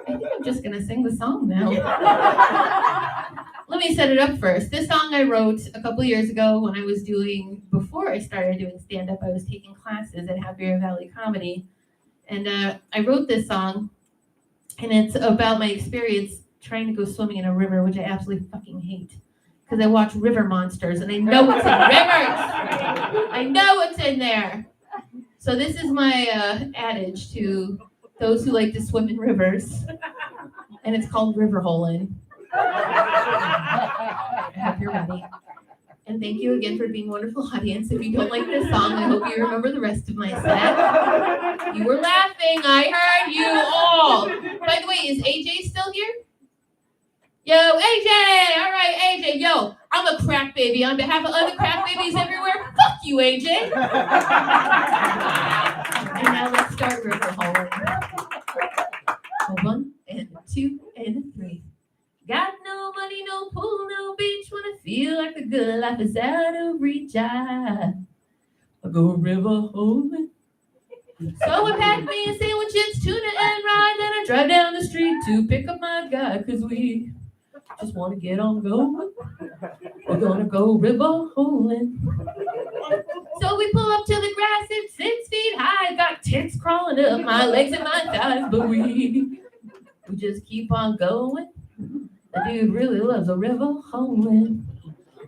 I think I'm just gonna sing the song now. Let me set it up first. This song I wrote a couple years ago when I was before I started doing stand-up, I was taking classes at Happy Valley Comedy. And I wrote this song, and it's about my experience trying to go swimming in a river, which I absolutely fucking hate. Because I watch river monsters, and I know what's in rivers! I know what's in there! So this is my adage to those who like to swim in rivers. And it's called river holing. I hope you're ready. And thank you again for being a wonderful audience. If you don't like this song, I hope you remember the rest of my set. You were laughing. I heard you all. By the way, is AJ still here? Yo, AJ! All right, AJ. Yo, I'm a crack baby. On behalf of other crack babies everywhere, fuck you, AJ. And now let's start river holing. 1 and 2 and 3. Got no money, no pool, no beach. When I feel like the good life is out of reach, I go river holing. So I pack me a sandwich, chips, tuna, and rye. Then I drive down the street to pick up my guy, cause we just want to get on going. We're gonna go river holing. So we pull up to the grass, it's 6 feet high. Got ticks crawling up my legs and my thighs, but we just keep on going. The dude really loves a river holing.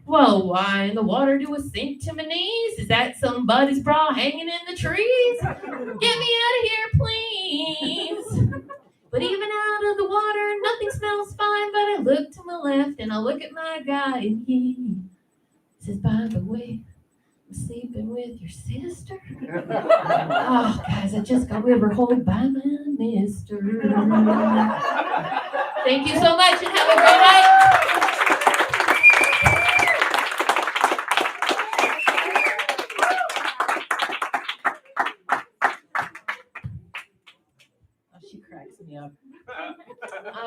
Well, why in the water do I sink to my knees? Is that somebody's bra hanging in the trees? Get me out of here, please. But even out of the water, nothing smells fine. But I look to my left and I look at my guy, and he says, by the way, I'm sleeping with your sister. Oh, guys, I just got river holed by my mister. Thank you so much and have a great night. Oh, she cracks me up.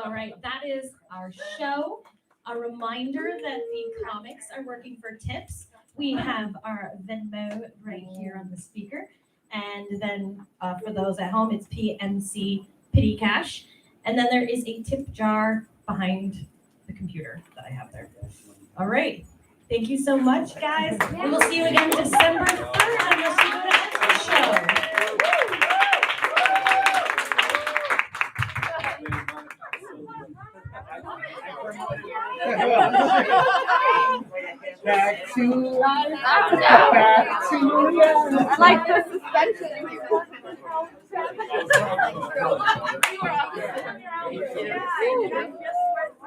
All right, that is our show. A reminder that the comics are working for tips. We have our Venmo right here on the speaker. And then for those at home, it's PNC Pity Cash. And then there is a tip jar behind the computer that I have there. All right. Thank you so much, guys. We will see you again December 3rd on the show. Back to life. Back to life. I like the suspension in here.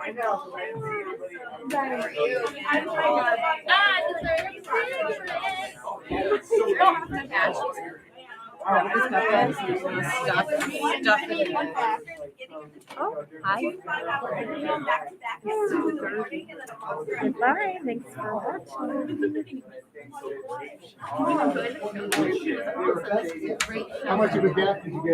I know. Oh, hi. Goodbye. Thanks for watching. How much of a gap did you get?